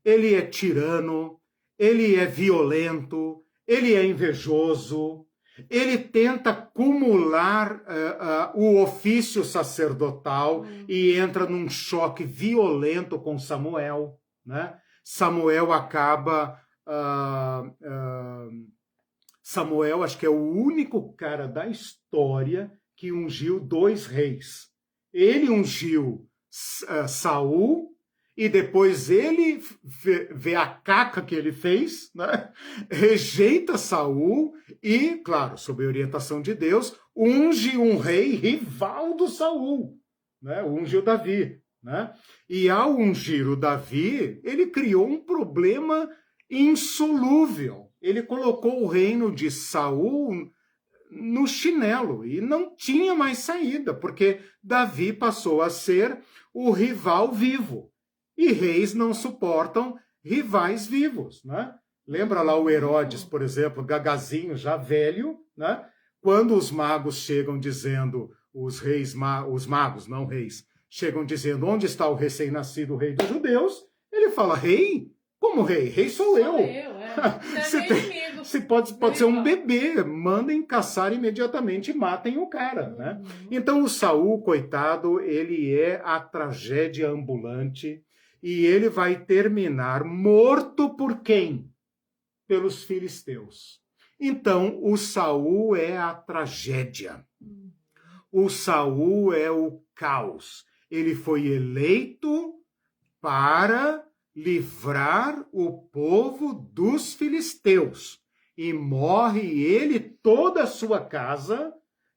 ele é tirano, ele é violento, ele é invejoso, ele tenta acumular o ofício sacerdotal e entra num choque violento com Samuel. Né? Samuel acaba... Samuel, acho que é o único cara da história que ungiu 2 reis. Ele ungiu Saul, e depois ele vê a caca que ele fez, né? Rejeita Saul e, claro, sob a orientação de Deus, unge um rei rival do Saul, né? Unge o Davi. Né? E ao ungir o Davi, ele criou um problema insolúvel. Ele colocou o reino de Saul no chinelo e não tinha mais saída, porque Davi passou a ser o rival vivo. E reis não suportam rivais vivos, né? Lembra lá o Herodes, por exemplo, gagazinho, já velho, né? Quando os magos chegam dizendo, os magos, não reis, chegam dizendo, onde está o recém-nascido rei dos judeus? Ele fala, rei? Como rei? Rei sou eu. Pode ser um bebê, mandem caçar imediatamente e matem o cara, né? Então o Saul, coitado, ele é a tragédia ambulante e ele vai terminar morto por quem? Pelos filisteus. Então o Saul é a tragédia. O Saul é o caos. Ele foi eleito para livrar o povo dos filisteus. E morre ele, toda a sua casa,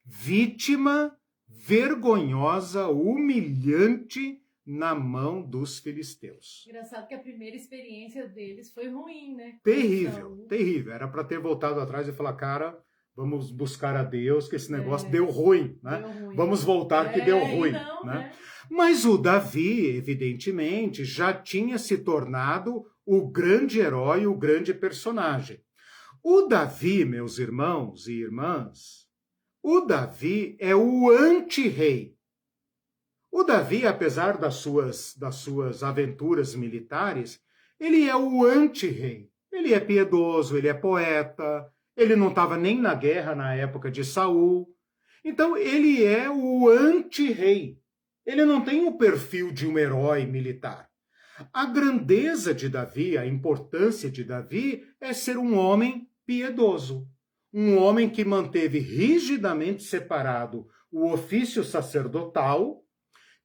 vítima vergonhosa, humilhante na mão dos filisteus. Engraçado que a primeira experiência deles foi ruim, né? Terrível, terrível. Era para ter voltado atrás e falar, cara, vamos buscar a Deus, que esse negócio deu ruim, né? Deu ruim. Vamos voltar que deu ruim. Não, né? Mas o Davi, evidentemente, já tinha se tornado o grande herói, o grande personagem. O Davi, meus irmãos e irmãs, o Davi é o anti-rei. O Davi, apesar das suas aventuras militares, ele é o anti-rei. Ele é piedoso, ele é poeta, ele não estava nem na guerra na época de Saul. Então, ele é o anti-rei. Ele não tem o perfil de um herói militar. A grandeza de Davi, a importância de Davi é ser um homem piedoso. Um homem que manteve rigidamente separado o ofício sacerdotal,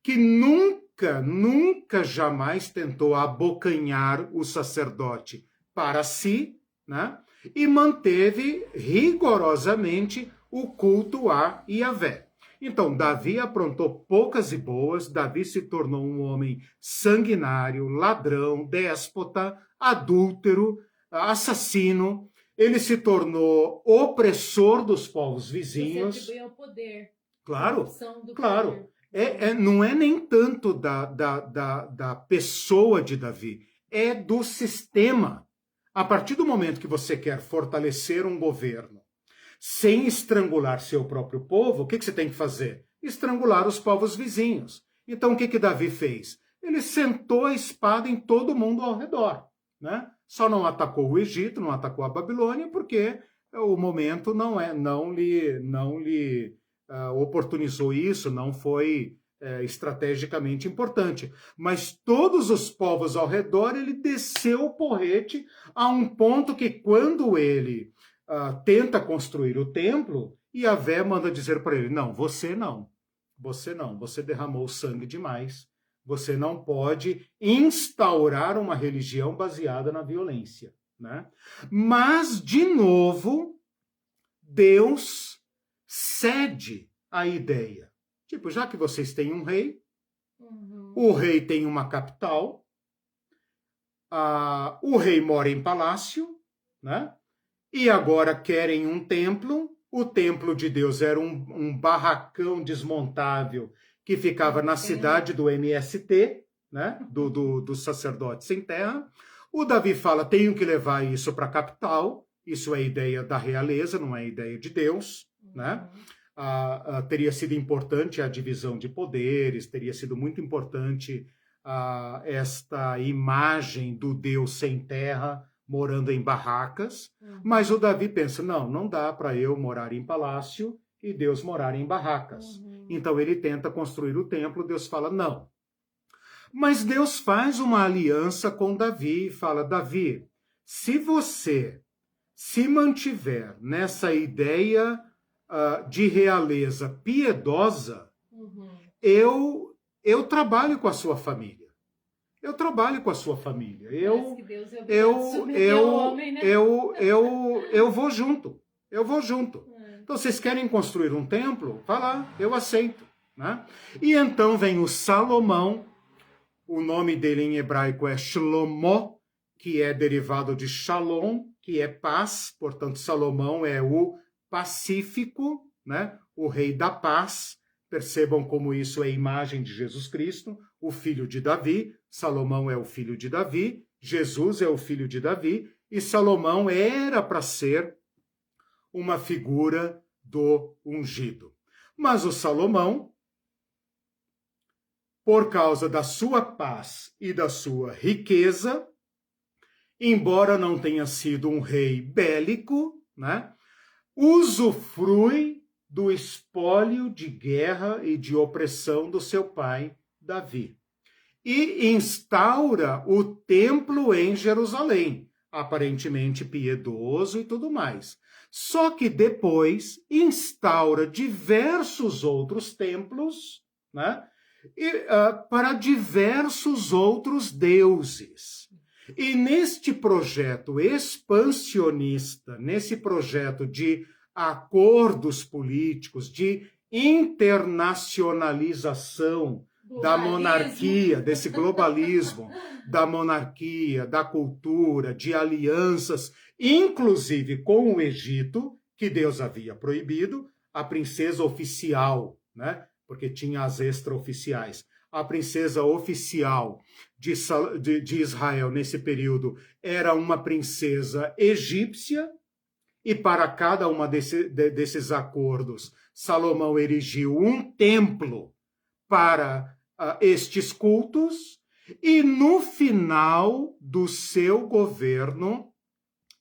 que nunca jamais tentou abocanhar o sacerdote para si, né? E manteve rigorosamente o culto a Yahvé. Então, Davi aprontou poucas e boas, Davi se tornou um homem sanguinário, ladrão, déspota, adúltero, assassino. Ele se tornou opressor dos povos vizinhos. Você atribui ao poder. Claro, claro. Não é nem tanto da pessoa de Davi, é do sistema. A partir do momento que você quer fortalecer um governo sem estrangular seu próprio povo, o que você tem que fazer? Estrangular os povos vizinhos. Então, o que Davi fez? Ele sentou a espada em todo mundo ao redor. Né? Só não atacou o Egito, não atacou a Babilônia, porque o momento não lhe oportunizou isso, não foi estrategicamente importante. Mas todos os povos ao redor, ele desceu o porrete a um ponto que quando ele tenta construir o templo, Yahvé manda dizer para ele, não, você derramou sangue demais, você não pode instaurar uma religião baseada na violência. Né? Mas, de novo, Deus cede a ideia. Tipo, já que vocês têm um rei, o rei tem uma capital, o rei mora em palácio, né? e agora querem um templo. O templo de Deus era um barracão desmontável que ficava na cidade do MST, né? Dos sacerdotes sem terra. O Davi fala, tenho que levar isso para a capital. Isso é ideia da realeza, não é ideia de Deus, né? Teria sido importante a divisão de poderes, teria sido muito importante esta imagem do Deus sem terra morando em barracas, mas o Davi pensa, não dá para eu morar em palácio e Deus morar em barracas. Então ele tenta construir o templo, Deus fala, não. Mas Deus faz uma aliança com Davi e fala, Davi, se você se mantiver nessa ideia de realeza piedosa, eu trabalho com a sua família. Eu trabalho com a sua família. Eu vou junto. Eu vou junto. Então, vocês querem construir um templo? Vá lá, eu aceito. Né? E então vem o Salomão, o nome dele em hebraico é Shlomo, que é derivado de Shalom, que é paz, portanto, Salomão é o pacífico, né? O rei da paz. Percebam como isso é imagem de Jesus Cristo, o filho de Davi. Salomão é o filho de Davi, Jesus é o filho de Davi, e Salomão era para ser uma figura do ungido. Mas o Salomão, por causa da sua paz e da sua riqueza, embora não tenha sido um rei bélico, né, usufrui do espólio de guerra e de opressão do seu pai, Davi. E instaura o templo em Jerusalém, aparentemente piedoso e tudo mais. Só que depois instaura diversos outros templos, né, para diversos outros deuses. E neste projeto expansionista, nesse projeto de acordos políticos, de internacionalização da monarquia, desse globalismo, da monarquia, da cultura, de alianças, inclusive com o Egito, que Deus havia proibido, a princesa oficial, porque tinha as extraoficiais. A princesa oficial de Israel nesse período era uma princesa egípcia, e para cada uma desses acordos, Salomão erigiu um templo para estes cultos, e no final do seu governo,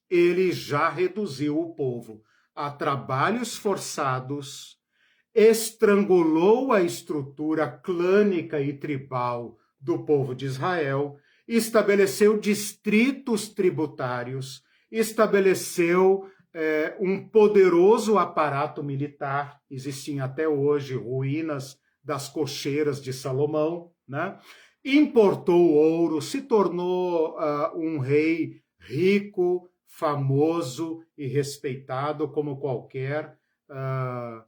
ele já reduziu o povo a trabalhos forçados, estrangulou a estrutura clânica e tribal do povo de Israel, estabeleceu distritos tributários, estabeleceu um poderoso aparato militar, existem até hoje ruínas das cocheiras de Salomão, né? Importou ouro, se tornou um rei rico, famoso e respeitado como qualquer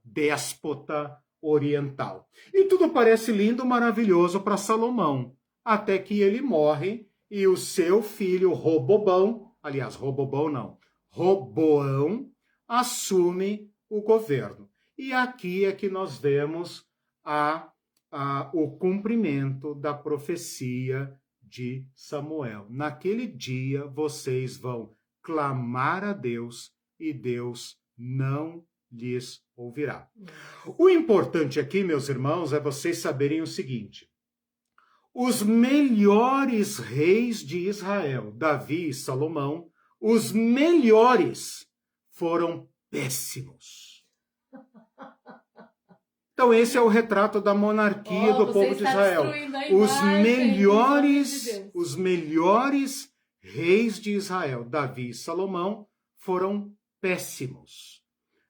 déspota oriental. E tudo parece lindo, maravilhoso para Salomão, até que ele morre e o seu filho Roboão assume o governo. E aqui é que nós vemos o cumprimento da profecia de Samuel. Naquele dia vocês vão clamar a Deus e Deus não lhes ouvirá. O importante aqui, meus irmãos, é vocês saberem o seguinte: os melhores reis de Israel, Davi e Salomão, os melhores foram péssimos. Então esse é o retrato da monarquia do povo de Israel. Os melhores reis de Israel, Davi e Salomão, foram péssimos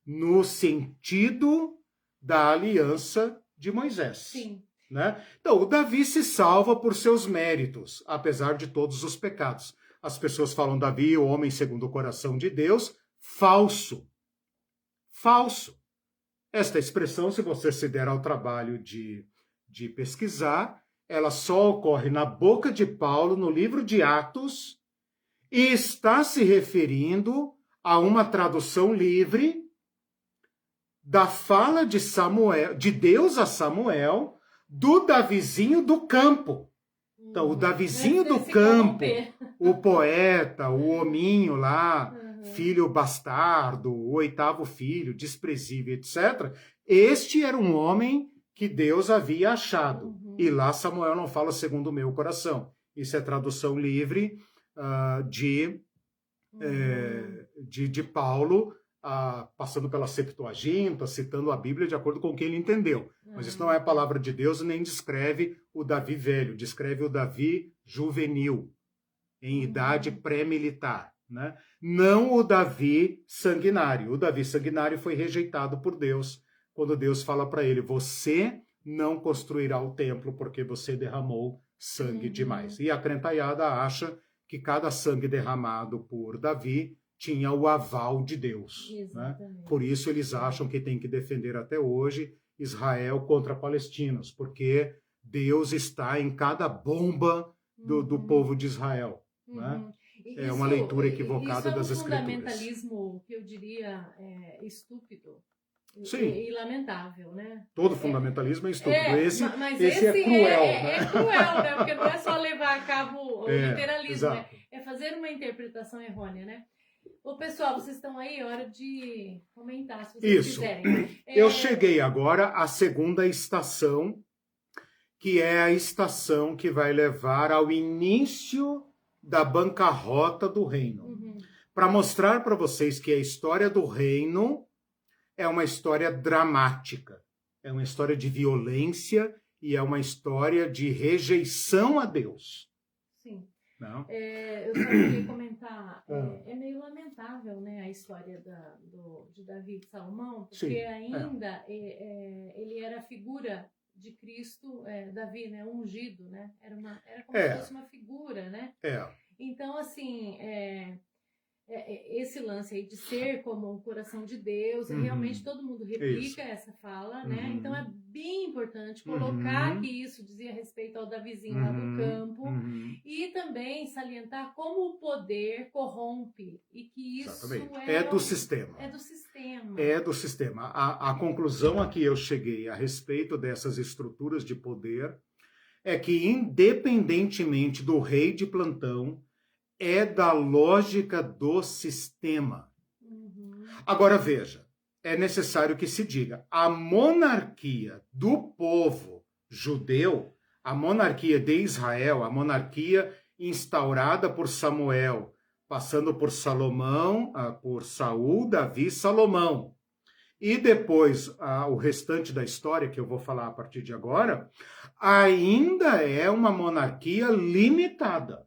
no sentido da aliança de Moisés. Sim. Né? Então, o Davi se salva por seus méritos, apesar de todos os pecados. As pessoas falam Davi, o homem segundo o coração de Deus. Falso. Falso. Esta expressão, se você se der ao trabalho de pesquisar, ela só ocorre na boca de Paulo, no livro de Atos, e está se referindo a uma tradução livre da fala de Samuel, de Deus a Samuel, do Davizinho do campo. Então, o Davizinho do campo, o poeta, o hominho lá, filho bastardo, o 8º filho, desprezível, etc. Este era um homem que Deus havia achado. E lá Samuel não fala segundo o meu coração. Isso é tradução livre de Paulo, passando pela Septuaginta, citando a Bíblia de acordo com o que ele entendeu. Mas isso não é a palavra de Deus, nem descreve o Davi velho, descreve o Davi juvenil, em idade pré-militar, né? Não o Davi sanguinário. O Davi sanguinário foi rejeitado por Deus, quando Deus fala para ele, você não construirá o templo porque você derramou sangue demais. E a crentaiada acha que cada sangue derramado por Davi tinha o aval de Deus. Né? Por isso eles acham que tem que defender até hoje Israel contra palestinos, porque Deus está em cada bomba do povo de Israel. Né? É uma leitura equivocada das Escrituras. Isso é um fundamentalismo que eu diria estúpido. Sim. E lamentável, né? Todo fundamentalismo é estúpido. Esse é cruel, né? É cruel, né? Porque não é só levar a cabo o literalismo, exato. É fazer uma interpretação errônea, né? Ô, pessoal, vocês estão aí, é hora de comentar, se vocês quiserem. Eu cheguei agora à segunda estação, que é a estação que vai levar ao início da bancarrota do reino. Para mostrar para vocês que a história do reino é uma história dramática, é uma história de violência e é uma história de rejeição a Deus. Sim. Não? Eu só queria comentar, é meio lamentável, né, a história de Davi e Salomão, porque Sim, ainda ele era a figura de Cristo, Davi, né, ungido, né, era como se fosse uma figura, né? Então, assim, esse lance aí de ser como o coração de Deus, realmente todo mundo replica essa fala, né? Então é bem importante colocar que isso dizia respeito ao Davizinho lá do campo e também salientar como o poder corrompe e que isso é do sistema. É do sistema. É do sistema. A conclusão a que eu cheguei a respeito dessas estruturas de poder é que, independentemente do rei de plantão, é da lógica do sistema. Agora veja, é necessário que se diga, a monarquia do povo judeu, a monarquia de Israel, a monarquia instaurada por Samuel, passando por Salomão, por Saul, Davi, Salomão, e depois o restante da história, que eu vou falar a partir de agora, ainda é uma monarquia limitada.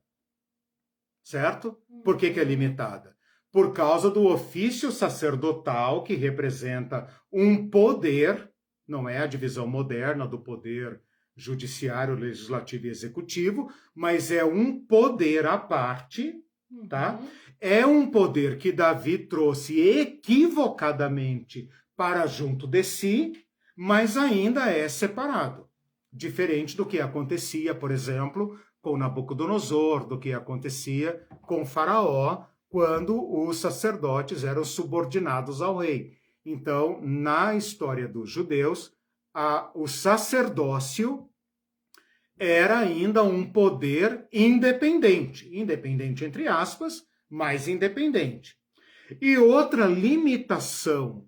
Certo? Por que é limitada? Por causa do ofício sacerdotal, que representa um poder, não é a divisão moderna do poder judiciário, legislativo e executivo, mas é um poder à parte, tá? É um poder que Davi trouxe equivocadamente para junto de si, mas ainda é separado. Diferente do que acontecia, por exemplo, com Nabucodonosor, do que acontecia com Faraó, quando os sacerdotes eram subordinados ao rei. Então, na história dos judeus, o sacerdócio era ainda um poder independente. Independente entre aspas, mas independente. E outra limitação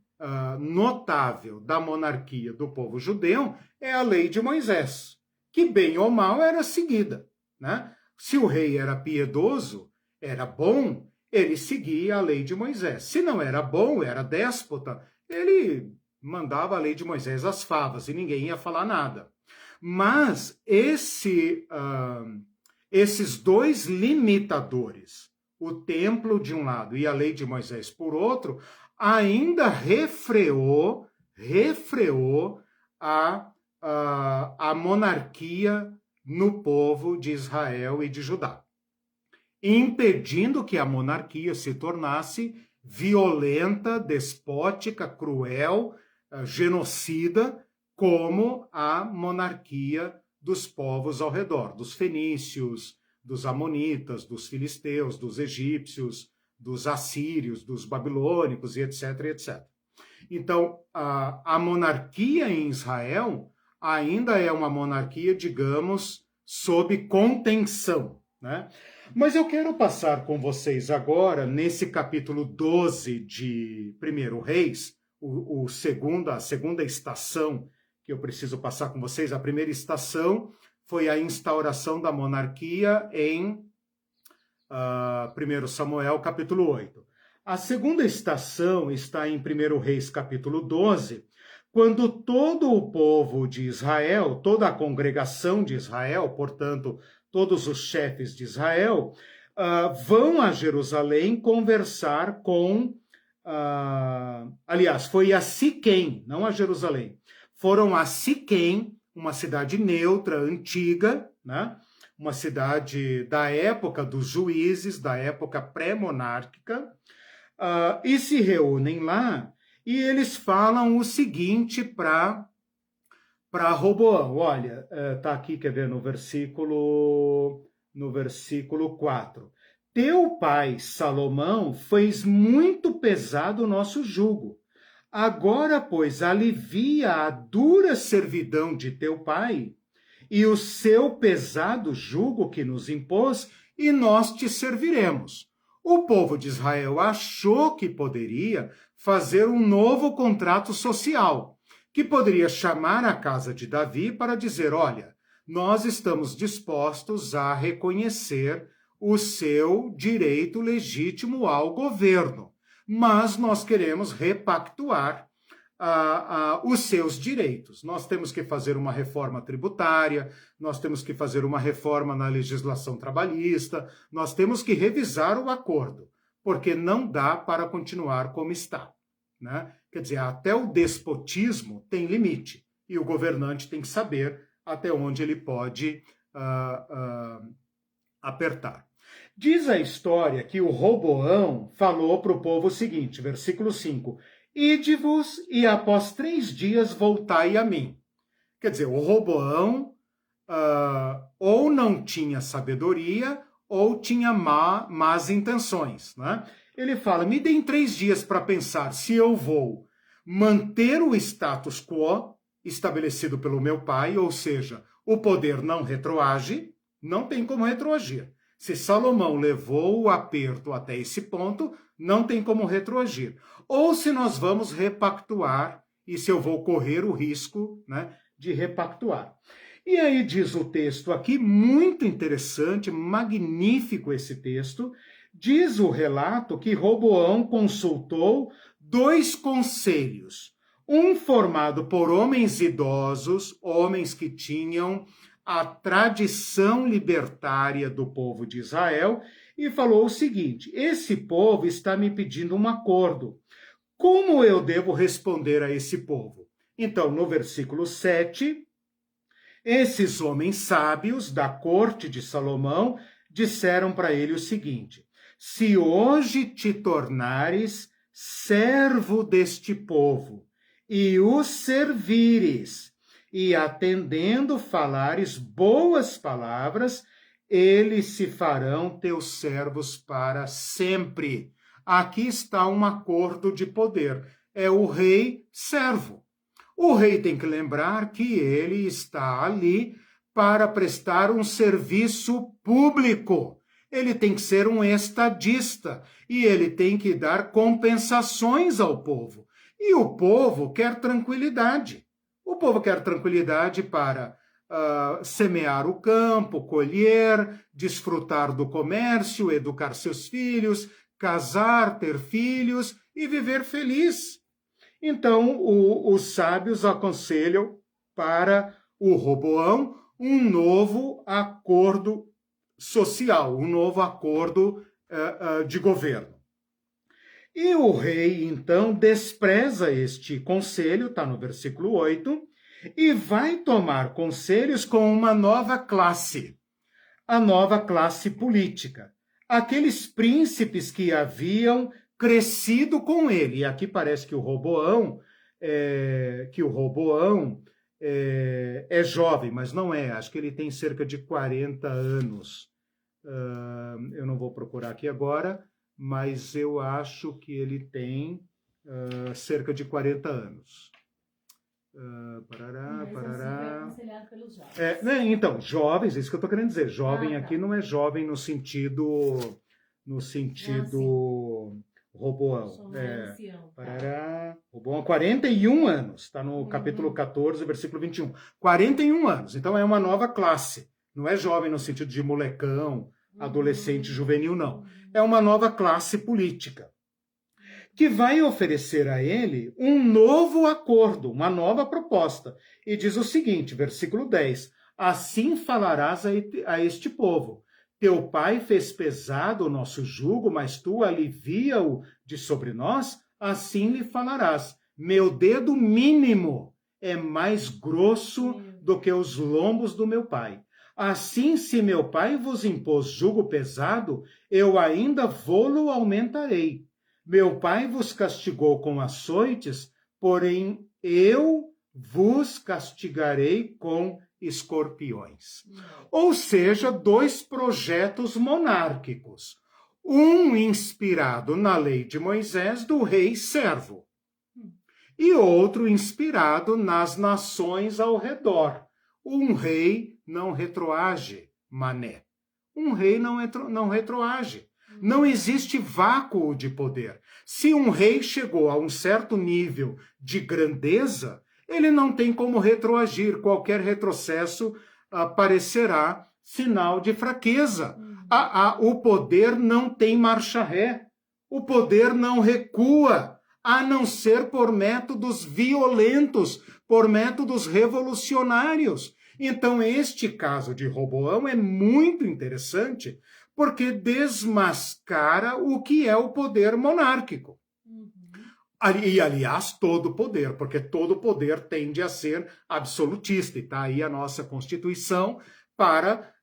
notável da monarquia do povo judeu é a lei de Moisés, que bem ou mal era seguida. Né? Se o rei era piedoso, era bom, ele seguia a lei de Moisés. Se não era bom, era déspota, ele mandava a lei de Moisés às favas e ninguém ia falar nada. Mas esses dois limitadores, o templo de um lado e a lei de Moisés por outro, ainda refreou a monarquia no povo de Israel e de Judá, impedindo que a monarquia se tornasse violenta, despótica, cruel, genocida, como a monarquia dos povos ao redor, dos fenícios, dos amonitas, dos filisteus, dos egípcios, dos assírios, dos babilônicos e etc, etc. Então, a monarquia em Israel ainda é uma monarquia, digamos, sob contenção, né? Mas eu quero passar com vocês agora, nesse capítulo 12 de 1 Reis, a segunda estação que eu preciso passar com vocês. A primeira estação foi a instauração da monarquia em 1 Samuel, capítulo 8. A segunda estação está em 1 Reis, capítulo 12, quando todo o povo de Israel, toda a congregação de Israel, portanto, todos os chefes de Israel, vão a Jerusalém conversar com... aliás, foi a Siquém, não a Jerusalém. Foram a Siquém, uma cidade neutra, antiga, né? Uma cidade da época dos juízes, da época pré-monárquica, e se reúnem lá, e eles falam o seguinte para Roboão. Olha, está aqui, quer ver, no versículo 4. Teu pai, Salomão, fez muito pesado o nosso jugo. Agora, pois, alivia a dura servidão de teu pai e o seu pesado jugo que nos impôs, e nós te serviremos. O povo de Israel achou que poderia fazer um novo contrato social, que poderia chamar a casa de Davi para dizer: olha, nós estamos dispostos a reconhecer o seu direito legítimo ao governo, mas nós queremos repactuar os seus direitos. Nós temos que fazer uma reforma tributária, nós temos que fazer uma reforma na legislação trabalhista, nós temos que revisar o acordo, porque não dá para continuar como está, né? Quer dizer, até o despotismo tem limite, e o governante tem que saber até onde ele pode apertar. Diz a história que o Roboão falou para o povo o seguinte, versículo 5, ide-vos e após 3 dias voltai a mim. Quer dizer, o Roboão ou não tinha sabedoria ou tinha más intenções, né? Ele fala, me deem 3 dias para pensar se eu vou manter o status quo estabelecido pelo meu pai, ou seja, o poder não retroage, não tem como retroagir. Se Salomão levou o aperto até esse ponto, não tem como retroagir. Ou se nós vamos repactuar, e se eu vou correr o risco, né, de repactuar. E aí diz o texto aqui, muito interessante, magnífico esse texto, diz o relato que Roboão consultou 2 conselhos, um formado por homens idosos, homens que tinham a tradição libertária do povo de Israel, e falou o seguinte, esse povo está me pedindo um acordo. Como eu devo responder a esse povo? Então, no versículo 7, esses homens sábios da corte de Salomão disseram para ele o seguinte, se hoje te tornares servo deste povo e os servires, e atendendo falares boas palavras, eles se farão teus servos para sempre. Aqui está um acordo de poder. É o rei servo. O rei tem que lembrar que ele está ali para prestar um serviço público. Ele tem que ser um estadista e ele tem que dar compensações ao povo. E o povo quer tranquilidade. O povo quer tranquilidade para semear o campo, colher, desfrutar do comércio, educar seus filhos, casar, ter filhos e viver feliz. Então, os sábios aconselham para o Roboão um novo acordo social, um novo acordo de governo. E o rei, então, despreza este conselho, está no versículo 8, e vai tomar conselhos com uma nova classe, a nova classe política. Aqueles príncipes que haviam crescido com ele. E aqui parece que o Roboão é jovem, mas não é. Acho que ele tem cerca de 40 anos. Eu não vou procurar aqui agora, mas eu acho que ele tem cerca de 40 anos. Mas assim foi aconselhado pelos jovens. Né, então, jovens, é isso que eu estou querendo dizer. Jovem tá. Aqui não é jovem no sentido Roboão. Roboão, 41 anos, está no capítulo 14, versículo 21. 41 anos, então é uma nova classe. Não é jovem no sentido de molecão, adolescente, juvenil, não. É uma nova classe política, que vai oferecer a ele um novo acordo, uma nova proposta. E diz o seguinte, versículo 10, assim falarás a este povo, teu pai fez pesado o nosso jugo, mas tu alivia-o de sobre nós, assim lhe falarás, meu dedo mínimo é mais grosso do que os lombos do meu pai. Assim, se meu pai vos impôs jugo pesado, eu ainda vô-lo aumentarei. Meu pai vos castigou com açoites, porém eu vos castigarei com escorpiões. Ou seja, 2 projetos monárquicos. Um inspirado na lei de Moisés, do rei servo. E outro inspirado nas nações ao redor. Um rei não retroage, mané. Um rei não retroage. Não existe vácuo de poder. Se um rei chegou a um certo nível de grandeza, ele não tem como retroagir. Qualquer retrocesso parecerá sinal de fraqueza. O poder não tem marcha ré. O poder não recua, a não ser por métodos violentos, por métodos revolucionários. Então, este caso de Roboão é muito interessante, porque desmascara o que é o poder monárquico. E, aliás, todo poder, porque todo poder tende a ser absolutista. E está aí a nossa Constituição para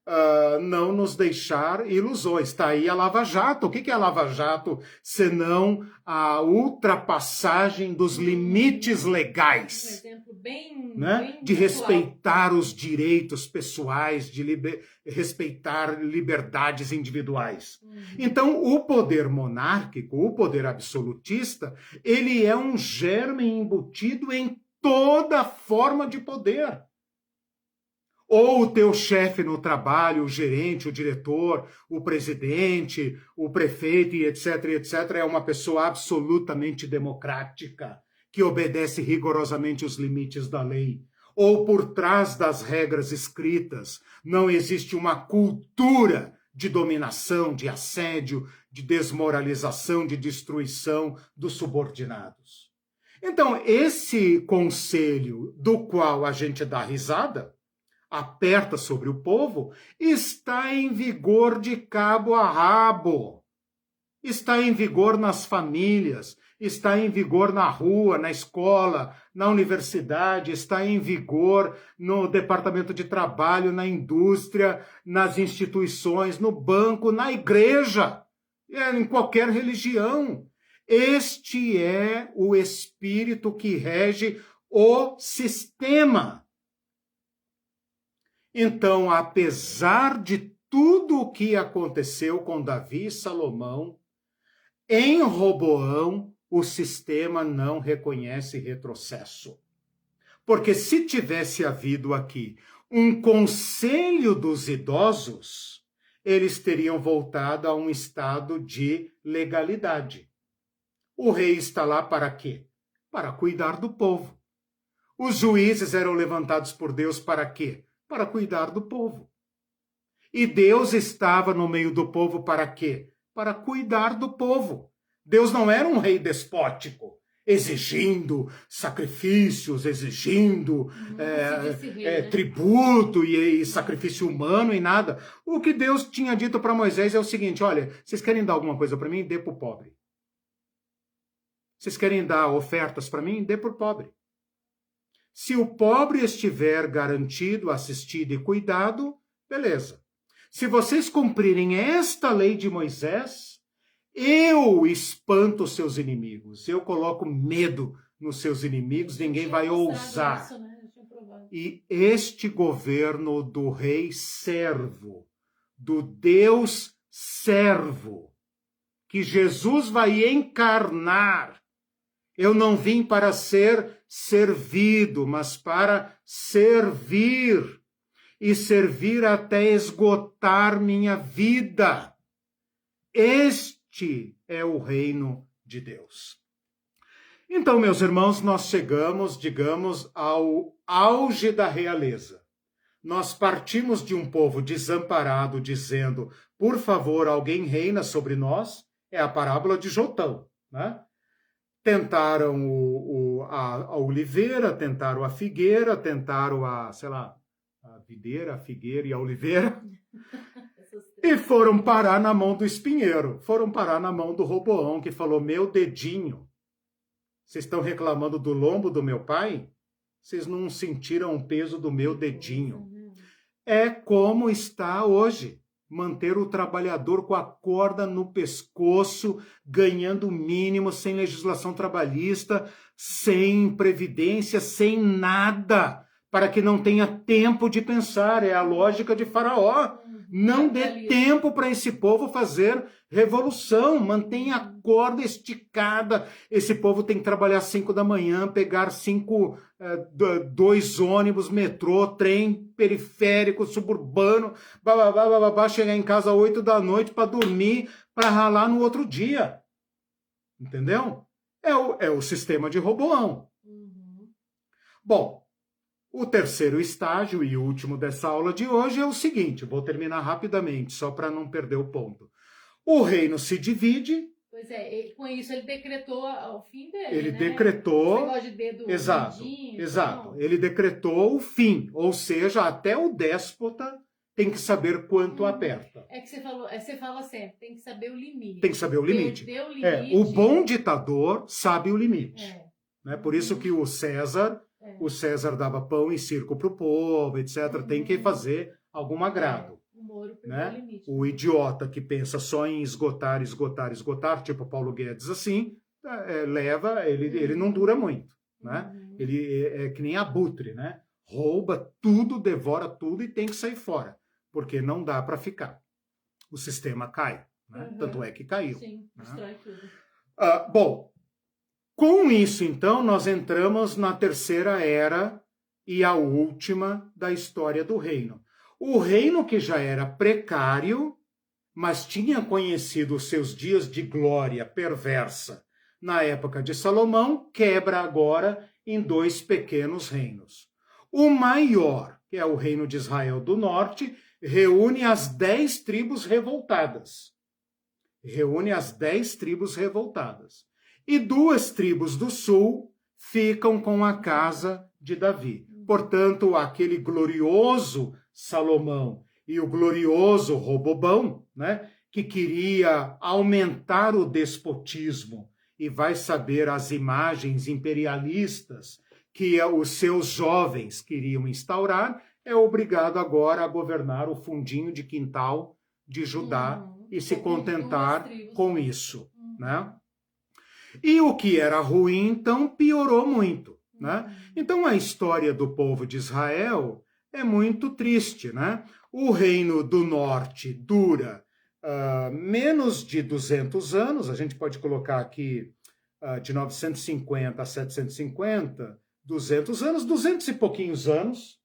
não nos deixar ilusões. Está aí a Lava Jato. O que é a Lava Jato, senão a ultrapassagem dos limites legais? Um exemplo bem, né? bem De pessoal. respeitar os direitos pessoais, de respeitar liberdades individuais. Então, o poder monárquico, o poder absolutista, ele é um germe embutido em toda forma de poder. Ou o teu chefe no trabalho, o gerente, o diretor, o presidente, o prefeito, etc., é uma pessoa absolutamente democrática, que obedece rigorosamente os limites da lei. Ou por trás das regras escritas, não existe uma cultura de dominação, de assédio, de desmoralização, de destruição dos subordinados. Então, esse conselho do qual a gente dá risada, aperta sobre o povo, está em vigor de cabo a rabo. Está em vigor nas famílias, está em vigor na rua, na escola, na universidade, está em vigor no departamento de trabalho, na indústria, nas instituições, no banco, na igreja, em qualquer religião. Este é o espírito que rege o sistema. Então, apesar de tudo o que aconteceu com Davi e Salomão, em Roboão, o sistema não reconhece retrocesso. Porque se tivesse havido aqui um conselho dos idosos, eles teriam voltado a um estado de legalidade. O rei está lá para quê? Para cuidar do povo. Os juízes eram levantados por Deus para quê? Para cuidar do povo. E Deus estava no meio do povo para quê? Para cuidar do povo. Deus não era um rei despótico, exigindo sacrifícios, exigindo tributo e sacrifício humano e nada. O que Deus tinha dito para Moisés é o seguinte, olha, vocês querem dar alguma coisa para mim? Dê para o pobre. Vocês querem dar ofertas para mim? Dê para o pobre. Se o pobre estiver garantido, assistido e cuidado, beleza. Se vocês cumprirem esta lei de Moisés, eu espanto os seus inimigos. Eu coloco medo nos seus inimigos, ninguém vai ousar. Isso, né? E este governo do rei servo, do Deus servo, que Jesus vai encarnar. Eu não vim para ser servido, mas para servir, e servir até esgotar minha vida. Este é o reino de Deus. Então, meus irmãos, nós chegamos, digamos, ao auge da realeza. Nós partimos de um povo desamparado, dizendo, por favor, alguém reina sobre nós. É a parábola de Jotão, né? Tentaram a oliveira, tentaram a figueira, tentaram a videira, a figueira e a oliveira, e foram parar na mão do espinheiro, foram parar na mão do Roboão, que falou, meu dedinho, vocês estão reclamando do lombo do meu pai? Vocês não sentiram o peso do meu dedinho. É como está hoje. Manter o trabalhador com a corda no pescoço, ganhando o mínimo, sem legislação trabalhista, sem previdência, sem nada, para que não tenha tempo de pensar. É a lógica de Faraó. Não dê tempo para esse povo fazer revolução. Mantenha a corda esticada. Esse povo tem que trabalhar 5 da manhã, pegar 2 ônibus, metrô, trem, periférico, suburbano, chegar em casa 8 da noite para dormir, para ralar no outro dia. Entendeu? É o sistema de Roboão. Bom, o terceiro estágio e último dessa aula de hoje é o seguinte, vou terminar rapidamente, só para não perder o ponto. O reino se divide. Pois é, com isso ele decretou o fim dele, Ele né? decretou. Esse negócio de dedo Exato, mindinho, exato. Então... Ele decretou o fim, ou seja, até o déspota tem que saber quanto aperta. É que você fala sempre, tem que saber o limite. Tem que saber o limite. Perdeu o limite. O bom ditador sabe o limite. Né? Por isso que o César dava pão e circo para o povo, etc. Tem que fazer algum agrado. O Moro perdeu né? o limite. O idiota que pensa só em esgotar, tipo Paulo Guedes assim, ele não dura muito. Né? Ele é que nem abutre, né? Rouba tudo, devora tudo e tem que sair fora, porque não dá para ficar. O sistema cai, né? Tanto é que caiu. Sim, destrói tudo. Bom, com isso, então, nós entramos na terceira era e a última da história do reino. O reino que já era precário, mas tinha conhecido os seus dias de glória perversa na época de Salomão, quebra agora em 2 pequenos reinos. O maior, que é o reino de Israel do Norte, reúne as 10 tribos revoltadas. E 2 tribos do sul ficam com a casa de Davi. Portanto, aquele glorioso Salomão e o glorioso Robobão, né, que queria aumentar o despotismo e vai saber as imagens imperialistas que os seus jovens queriam instaurar, é obrigado agora a governar o fundinho de quintal de Judá e se contentar com isso, né? E o que era ruim, então, piorou muito, né? Então, a história do povo de Israel é muito triste, né? O reino do norte dura menos de 200 anos, a gente pode colocar aqui de 950 a 750, 200 anos, 200 e pouquinhos anos,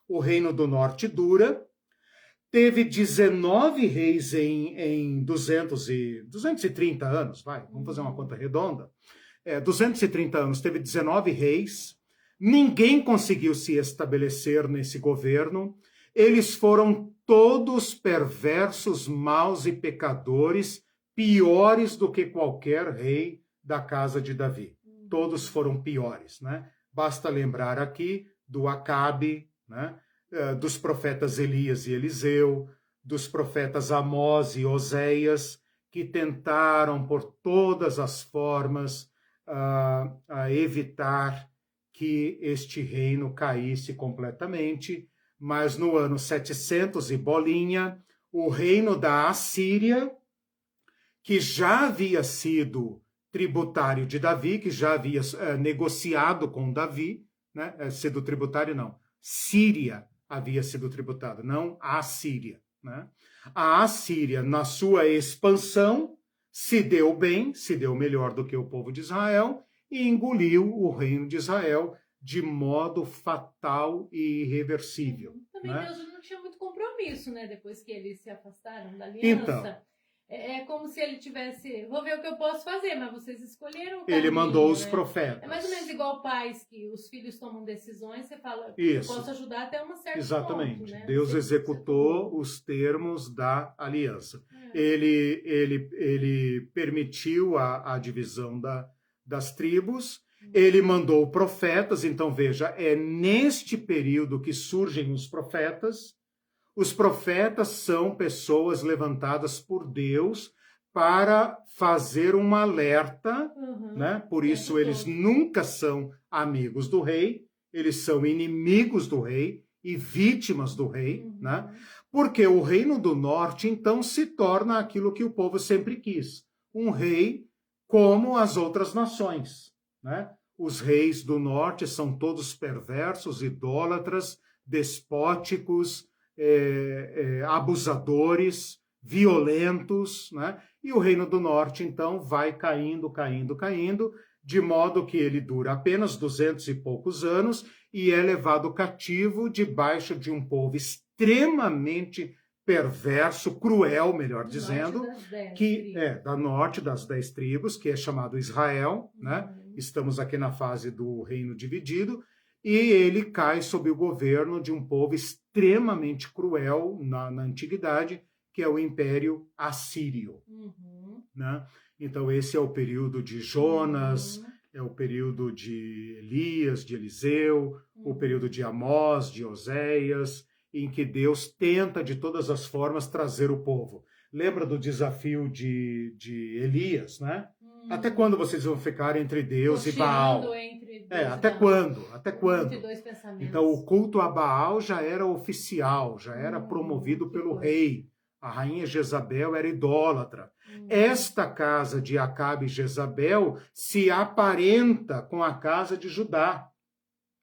o reino do norte dura. Teve 19 reis em 230 anos, vamos fazer uma conta redonda. 230 anos, teve 19 reis, ninguém conseguiu se estabelecer nesse governo, eles foram todos perversos, maus e pecadores, piores do que qualquer rei da casa de Davi. Todos foram piores, né? Basta lembrar aqui do Acabe, né? Dos profetas Elias e Eliseu, dos profetas Amós e Oséias, que tentaram por todas as formas evitar que este reino caísse completamente, mas no ano 700 e bolinha, o reino da Assíria, que já havia sido tributário de Davi, que já havia negociado com Davi, né? Sido tributário não, Síria havia sido tributada, não a Síria, né? A Assíria, na sua expansão, se deu bem, se deu melhor do que o povo de Israel e engoliu o reino de Israel de modo fatal e irreversível. Também né? Deus não tinha muito compromisso, né? Depois que eles se afastaram da aliança. Então, é como se ele tivesse, vou ver o que eu posso fazer, mas vocês escolheram o caminho. Ele mandou os né? profetas. É mais ou menos igual pais que os filhos tomam decisões, você fala, Isso. eu posso ajudar até uma certa Exatamente. ponto, né? Deus executou os termos da aliança. É. Ele permitiu a divisão das tribos, ele mandou profetas, então veja, é neste período que surgem os profetas. Os profetas são pessoas levantadas por Deus para fazer um alerta, né? Por isso eles nunca são amigos do rei, eles são inimigos do rei e vítimas do rei, né? Porque o reino do norte, então, se torna aquilo que o povo sempre quis, um rei como as outras nações, né? Os reis do norte são todos perversos, idólatras, despóticos, abusadores, violentos, né? E o reino do norte, então, vai caindo, de modo que ele dura apenas 200 e poucos anos e é levado cativo debaixo de um povo extremamente perverso, cruel, melhor dizendo, que é da norte das 10 tribos, que é chamado Israel, né? Estamos aqui na fase do reino dividido, e ele cai sob o governo de um povo extremamente cruel na antiguidade, que é o Império Assírio. Né? Então, esse é o período de Jonas, é o período de Elias, de Eliseu, o período de Amós, de Oséias, em que Deus tenta, de todas as formas, trazer o povo. Lembra do desafio de Elias, né? Até quando vocês vão ficar entre Deus e Baal? Até quando? Até quando? Então, o culto a Baal já era oficial, já era promovido pelo rei. A rainha Jezabel era idólatra. Esta casa de Acabe e Jezabel se aparenta com a casa de Judá,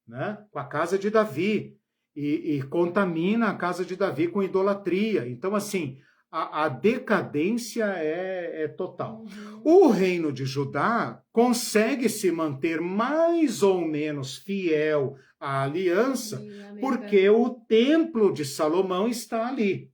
né? Com a casa de Davi, e contamina a casa de Davi com idolatria. Então, assim, a decadência é total. O reino de Judá consegue se manter mais ou menos fiel à aliança, porque o templo de Salomão está ali.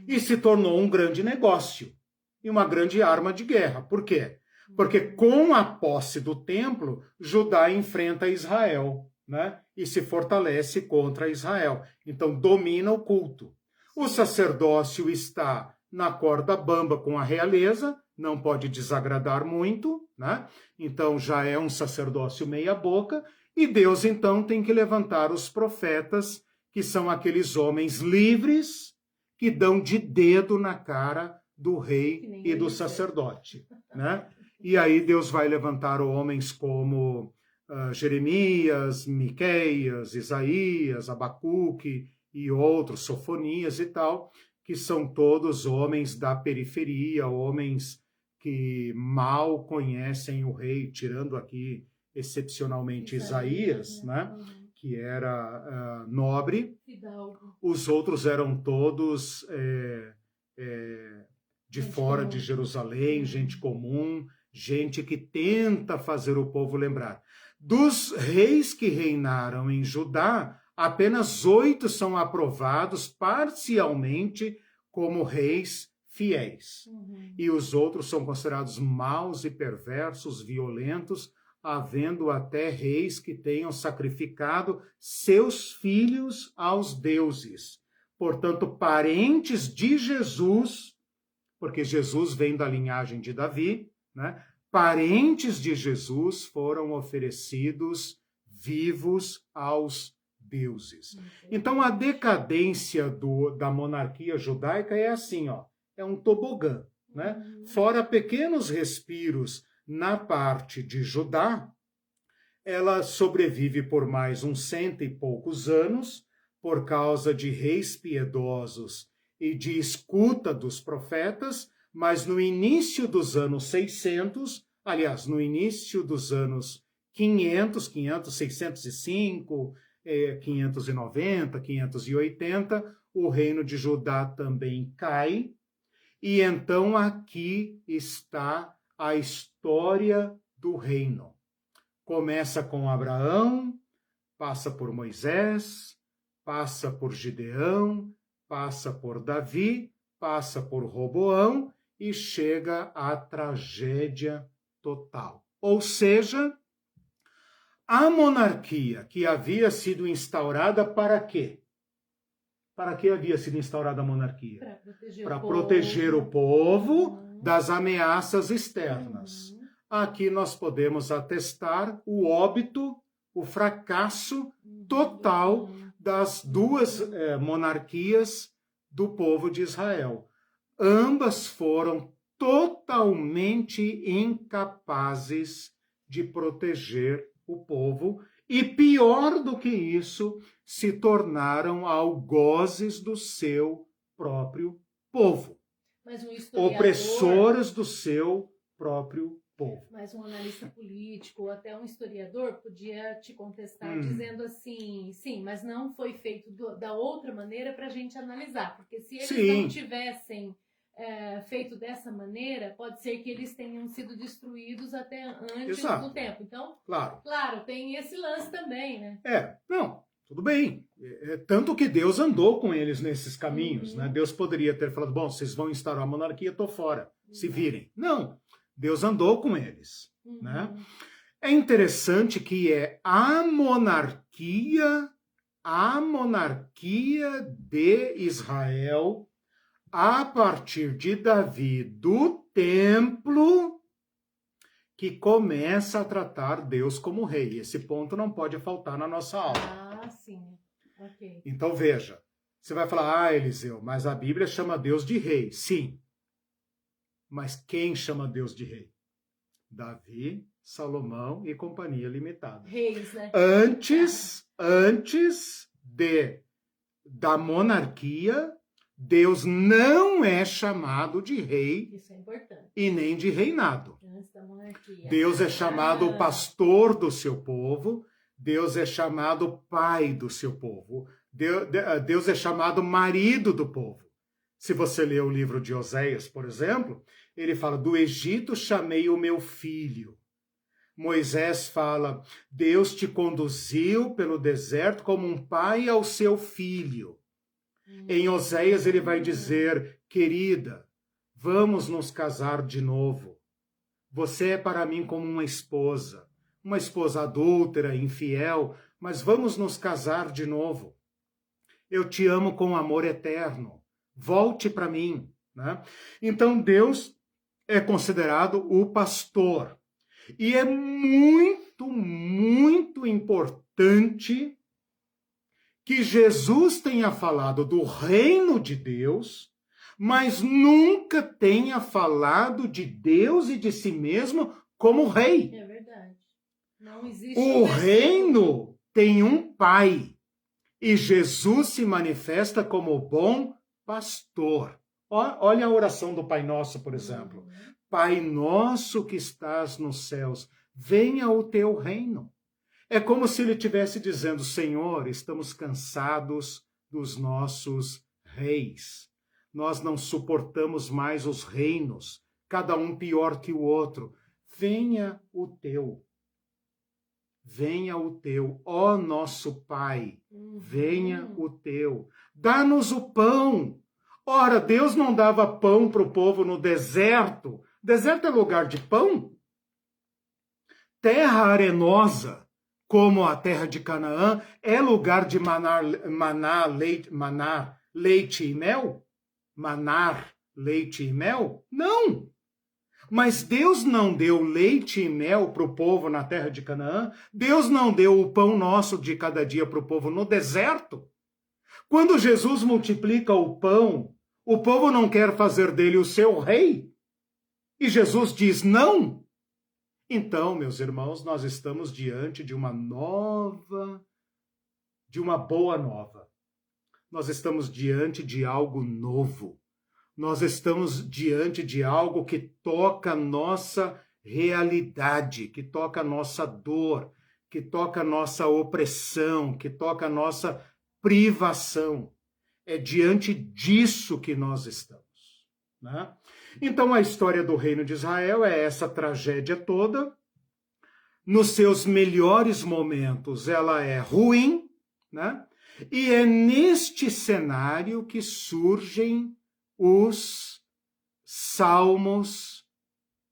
E se tornou um grande negócio e uma grande arma de guerra. Por quê? Porque com a posse do templo, Judá enfrenta Israel, né? E se fortalece contra Israel. Então domina o culto. O sacerdócio está na corda bamba com a realeza, não pode desagradar muito, né? Então já é um sacerdócio meia boca, e Deus então tem que levantar os profetas, que são aqueles homens livres que dão de dedo na cara do rei e do sacerdote, né? E aí Deus vai levantar homens como Jeremias, Miqueias, Isaías, Abacuque e outros, Sofonias e tal, que são todos homens da periferia, homens que mal conhecem o rei, tirando aqui excepcionalmente Isaías, né? Que era nobre. Os outros eram todos de fora de Jerusalém, gente comum, gente que tenta fazer o povo lembrar. Dos reis que reinaram em Judá, apenas 8 são aprovados parcialmente como reis fiéis. E os outros são considerados maus e perversos, violentos, havendo até reis que tenham sacrificado seus filhos aos deuses. Portanto, parentes de Jesus, porque Jesus vem da linhagem de Davi, né? Parentes de Jesus foram oferecidos vivos aos deuses. Então, a decadência da monarquia judaica é assim, ó, é um tobogã, né? Fora pequenos respiros na parte de Judá, ela sobrevive por mais uns 100 e poucos anos, por causa de reis piedosos e de escuta dos profetas, mas no início dos anos 600, aliás, no início dos anos 500, 605, 590, 580, o reino de Judá também cai, e então aqui está a história do reino. Começa com Abraão, passa por Moisés, passa por Gideão, passa por Davi, passa por Roboão e chega à tragédia total. Ou seja, a monarquia que havia sido instaurada para quê? Para que havia sido instaurada a monarquia? Para proteger o povo das ameaças externas. Aqui nós podemos atestar o óbito, o fracasso total das duas monarquias do povo de Israel. Ambas foram totalmente incapazes de proteger o povo e, pior do que isso, se tornaram algozes do seu próprio povo. Mas opressores do seu próprio povo. Mas um analista político ou até um historiador podia te contestar dizendo assim, sim, mas não foi feito da outra maneira para a gente analisar, porque se eles não tivessem feito dessa maneira, pode ser que eles tenham sido destruídos até antes do tempo. Então, claro, tem esse lance também, né? Tudo bem. Tanto que Deus andou com eles nesses caminhos, né? Deus poderia ter falado, bom, vocês vão instaurar a monarquia, tô fora, se virem. Não, Deus andou com eles, né? É interessante que a monarquia de Israel, a partir de Davi, do templo, que começa a tratar Deus como rei. Esse ponto não pode faltar na nossa aula. Ah, sim. Ok. Então veja, você vai falar, Eliseu, mas a Bíblia chama Deus de rei. Sim. Mas quem chama Deus de rei? Davi, Salomão e Companhia Limitada. Reis, né? Antes da monarquia, Deus não é chamado de rei. Isso é importante. E nem de reinado. Antes da monarquia. Deus é chamado pastor do seu povo. Deus é chamado pai do seu povo. Deus é chamado marido do povo. Se você ler o livro de Oséias, por exemplo, ele fala, do Egito chamei o meu filho. Moisés fala, Deus te conduziu pelo deserto como um pai ao seu filho. Em Oséias ele vai dizer, querida, vamos nos casar de novo. Você é para mim como uma esposa adúltera, infiel, mas vamos nos casar de novo. Eu te amo com amor eterno. Volte para mim. Né? Então Deus é considerado o pastor. E é muito, muito importante que Jesus tenha falado do reino de Deus, mas nunca tenha falado de Deus e de si mesmo como rei. É verdade. Não existe o reino tem um pai, e Jesus se manifesta como bom pastor. Olha a oração do Pai Nosso, por exemplo. Pai nosso que estás nos céus, venha o teu reino. É como se ele estivesse dizendo, Senhor, estamos cansados dos nossos reis. Nós não suportamos mais os reinos, cada um pior que o outro. Venha o teu. Venha o teu, ó nosso Pai, venha o teu. Dá-nos o pão. Ora, Deus não dava pão para o povo no deserto. Deserto é lugar de pão? Terra arenosa, como a terra de Canaã, é lugar de manar, leite e mel? Manar, leite e mel? Não! Mas Deus não deu leite e mel para o povo na terra de Canaã? Deus não deu o pão nosso de cada dia para o povo no deserto? Quando Jesus multiplica o povo não quer fazer dele o seu rei? E Jesus diz não? Então, meus irmãos, nós estamos diante de uma boa nova. Nós estamos diante de algo novo. Nós estamos diante de algo que toca a nossa realidade, que toca a nossa dor, que toca a nossa opressão, que toca a nossa privação. É diante disso que nós estamos, né? Então, a história do reino de Israel é essa tragédia toda. Nos seus melhores momentos, ela é ruim, né? E é neste cenário que surgem os salmos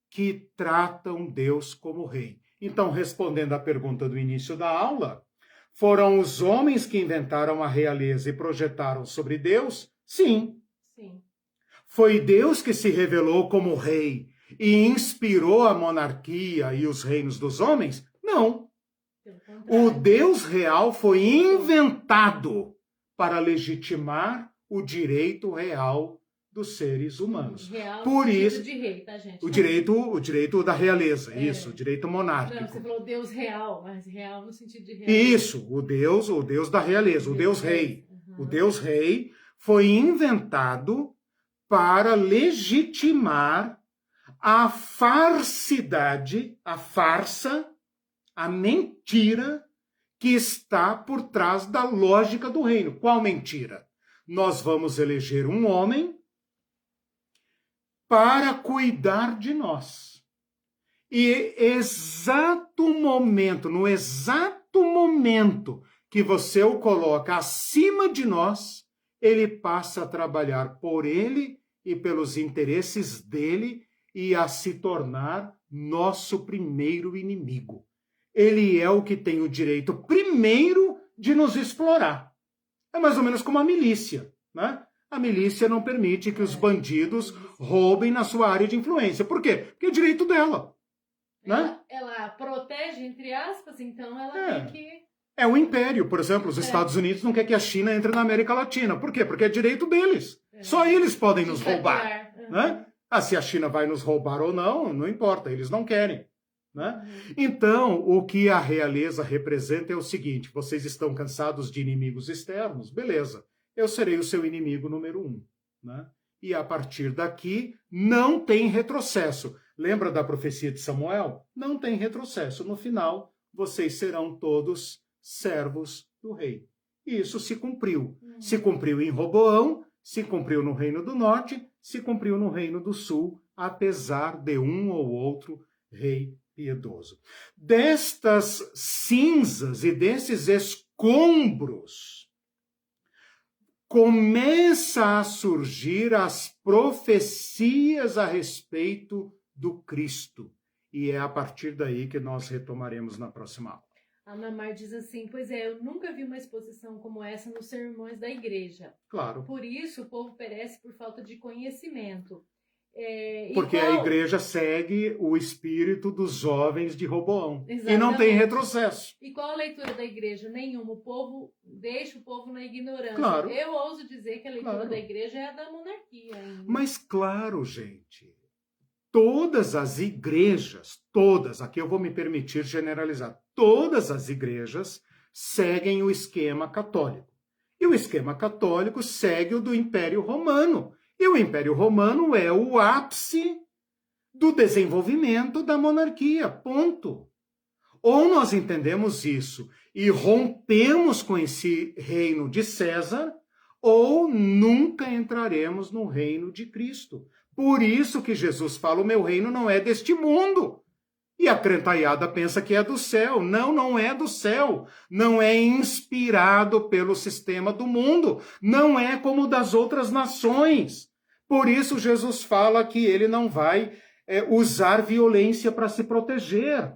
que tratam Deus como rei. Então, respondendo à pergunta do início da aula, foram os homens que inventaram a realeza e projetaram sobre Deus? Sim. Sim. Foi Deus que se revelou como rei e inspirou a monarquia e os reinos dos homens? Não. O Deus real foi inventado para legitimar o direito real dos seres humanos. Real por isso, de rei, tá, gente? o direito da realeza, isso, o direito monárquico. Não, você falou Deus real, mas real no sentido de realeza. Isso, o Deus da realeza, o Deus rei. Uhum. O Deus rei foi inventado para legitimar a farsidade, a farsa, a mentira que está por trás da lógica do reino. Qual mentira? Nós vamos eleger um homem para cuidar de nós. E no exato momento que você o coloca acima de nós, ele passa a trabalhar por ele e pelos interesses dele e a se tornar nosso primeiro inimigo. Ele é o que tem o direito primeiro de nos explorar. É mais ou menos como a milícia, né? A milícia não permite que os bandidos roubem na sua área de influência. Por quê? Porque é direito dela. Né? Ela protege, entre aspas, então ela tem que... É o império, por exemplo, os Estados Unidos não quer que a China entre na América Latina. Por quê? Porque é direito deles. Só eles podem nos roubar. Né? Se a China vai nos roubar ou não, não importa, eles não querem. Né? Então, o que a realeza representa é o seguinte: vocês estão cansados de inimigos externos? Beleza, eu serei o seu inimigo número 1. Né? E a partir daqui, não tem retrocesso. Lembra da profecia de Samuel? Não tem retrocesso. No final, vocês serão todos servos do rei. E isso se cumpriu. Se cumpriu em Roboão, se cumpriu no Reino do Norte, se cumpriu no Reino do Sul, apesar de um ou outro rei piedoso. Destas cinzas e desses escombros, começa a surgir as profecias a respeito do Cristo. E é a partir daí que nós retomaremos na próxima aula. A Namar diz assim: pois é, eu nunca vi uma exposição como essa nos sermões da igreja. Claro. Por isso o povo perece por falta de conhecimento. Porque a igreja segue o espírito dos jovens de Roboão. Exatamente. E não tem retrocesso. E qual a leitura da igreja? Nenhuma. O povo deixa o povo na ignorância. Claro. Eu ouso dizer que a leitura da igreja é a da monarquia ainda. Mas claro, gente, todas as igrejas, aqui eu vou me permitir generalizar, todas as igrejas seguem o esquema católico. E o esquema católico segue o do Império Romano. E o Império Romano é o ápice do desenvolvimento da monarquia, ponto. Ou nós entendemos isso e rompemos com esse reino de César, ou nunca entraremos no reino de Cristo. Por isso que Jesus fala: o meu reino não é deste mundo. E a crentaiada pensa que é do céu. Não, não é do céu. Não é inspirado pelo sistema do mundo. Não é como o das outras nações. Por isso Jesus fala que ele não vai usar violência para se proteger.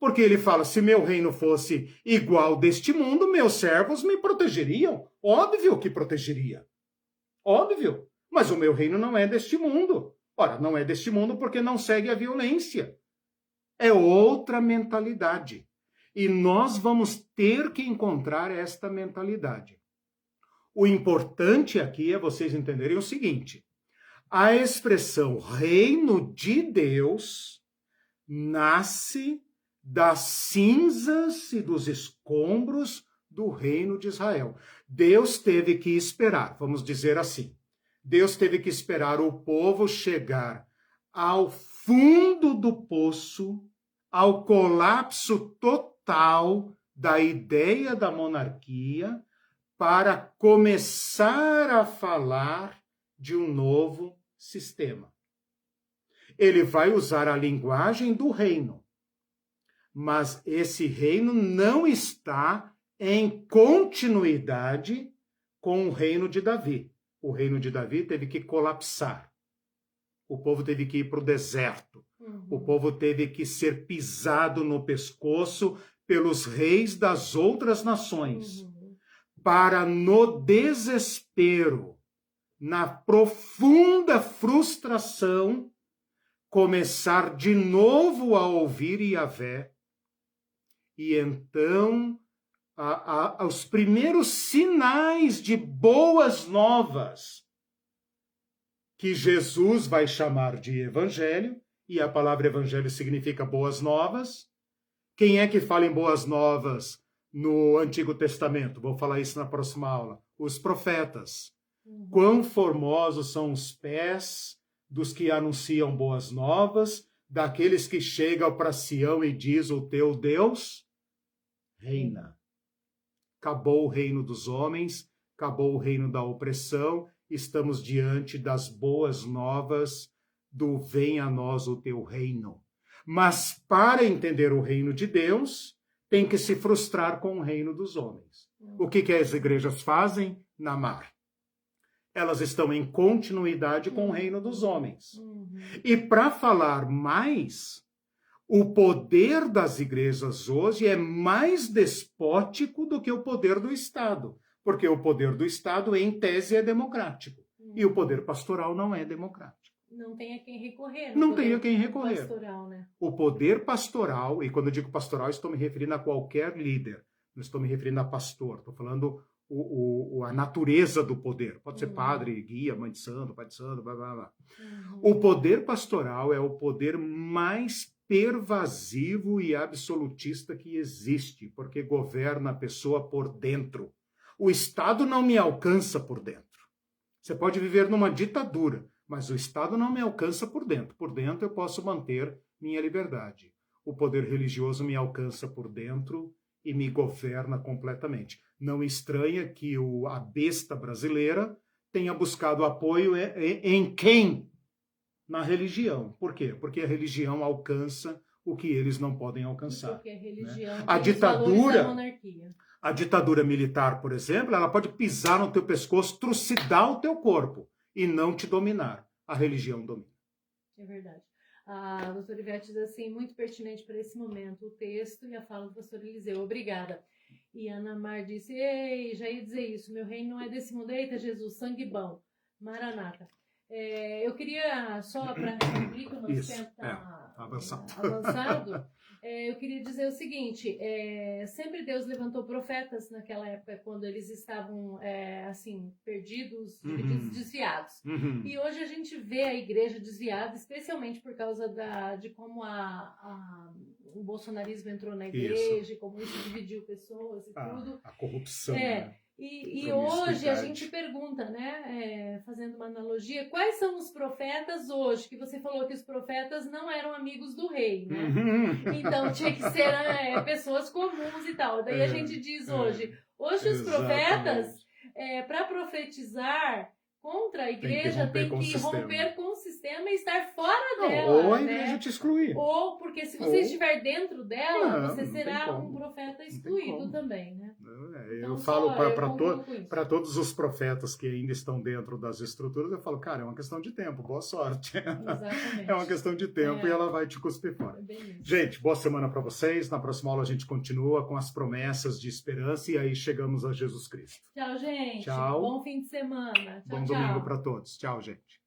Porque ele fala: se meu reino fosse igual deste mundo, meus servos me protegeriam. Óbvio que protegeria. Óbvio. Mas o meu reino não é deste mundo. Ora, não é deste mundo porque não segue a violência. É outra mentalidade. E nós vamos ter que encontrar esta mentalidade. O importante aqui é vocês entenderem o seguinte: a expressão reino de Deus nasce das cinzas e dos escombros do reino de Israel. Deus teve que esperar, vamos dizer assim, Deus teve que esperar o povo chegar ao fundo do poço, ao colapso total da ideia da monarquia, para começar a falar de um novo sistema. Ele vai usar a linguagem do reino, mas esse reino não está em continuidade com o reino de Davi. O reino de Davi teve que colapsar. O povo teve que ir para o deserto. O povo teve que ser pisado no pescoço pelos reis das outras nações, para no desespero, na profunda frustração, começar de novo a ouvir Yahvé. E então, os primeiros sinais de boas novas, que Jesus vai chamar de evangelho, e a palavra evangelho significa boas novas. Quem é que fala em boas novas no Antigo Testamento? Vou falar isso na próxima aula. Os profetas. Quão formosos são os pés dos que anunciam boas novas, daqueles que chegam para Sião e diz: o teu Deus reina. Acabou o reino dos homens, acabou o reino da opressão, estamos diante das boas novas do venha a nós o teu reino. Mas para entender o reino de Deus, tem que se frustrar com o reino dos homens. O que as igrejas fazem? Namar. Elas estão em continuidade com o reino dos homens. E para falar mais, o poder das igrejas hoje é mais despótico do que o poder do Estado. Porque o poder do Estado, em tese, é democrático. E o poder pastoral não é democrático. Não tem a quem recorrer. Não tem a quem recorrer. Pastoral, né? O poder pastoral, e quando eu digo pastoral, estou me referindo a qualquer líder. Não estou me referindo a pastor. Estou falando a natureza do poder. Pode ser padre, guia, mãe de santo, pai de santo, blá, blá, blá. O poder pastoral é o poder mais pervasivo e absolutista que existe, porque governa a pessoa por dentro. O Estado não me alcança por dentro. Você pode viver numa ditadura, mas o Estado não me alcança por dentro. Por dentro eu posso manter minha liberdade. O poder religioso me alcança por dentro e me governa completamente. Não estranha que a besta brasileira tenha buscado apoio em quem? Na religião. Por quê? Porque a religião alcança o que eles não podem alcançar. Porque a religião né? A ditadura, a ditadura militar, por exemplo, ela pode pisar no teu pescoço, trucidar o teu corpo e não te dominar. A religião domina. É verdade. A doutora Ivete diz assim, muito pertinente para esse momento, o texto e a fala do pastor Eliseu. Obrigada. E Ana Mar disse, ei, já ia dizer isso, meu reino não é desse mundo. Eita, Jesus, sangue bom. Maranata. Eu queria, só para cumprir que o nosso tempo está avançado, eu queria dizer o seguinte, sempre Deus levantou profetas naquela época, quando eles estavam, assim, perdidos, divididos, desviados. E hoje a gente vê a igreja desviada, especialmente por causa de como o bolsonarismo entrou na igreja, como isso dividiu pessoas e tudo. A corrupção, né? E hoje a gente pergunta, né, fazendo uma analogia, quais são os profetas hoje? Que você falou que os profetas não eram amigos do rei, né? Então tinha que ser pessoas comuns e tal. Daí a gente diz hoje os profetas, para profetizar contra a igreja, tem que romper com o sistema e estar fora dela. Ou a igreja te excluir. Ou, porque se você estiver dentro dela, você será um profeta excluído também, né? Eu falo para todos os profetas que ainda estão dentro das estruturas, eu falo, cara, é uma questão de tempo, boa sorte. Exatamente. É uma questão de tempo e ela vai te cuspir fora. Gente, boa semana para vocês. Na próxima aula a gente continua com as promessas de esperança e aí chegamos a Jesus Cristo. Tchau, gente. Tchau. Bom fim de semana. Tchau, Bom domingo para todos. Tchau, gente.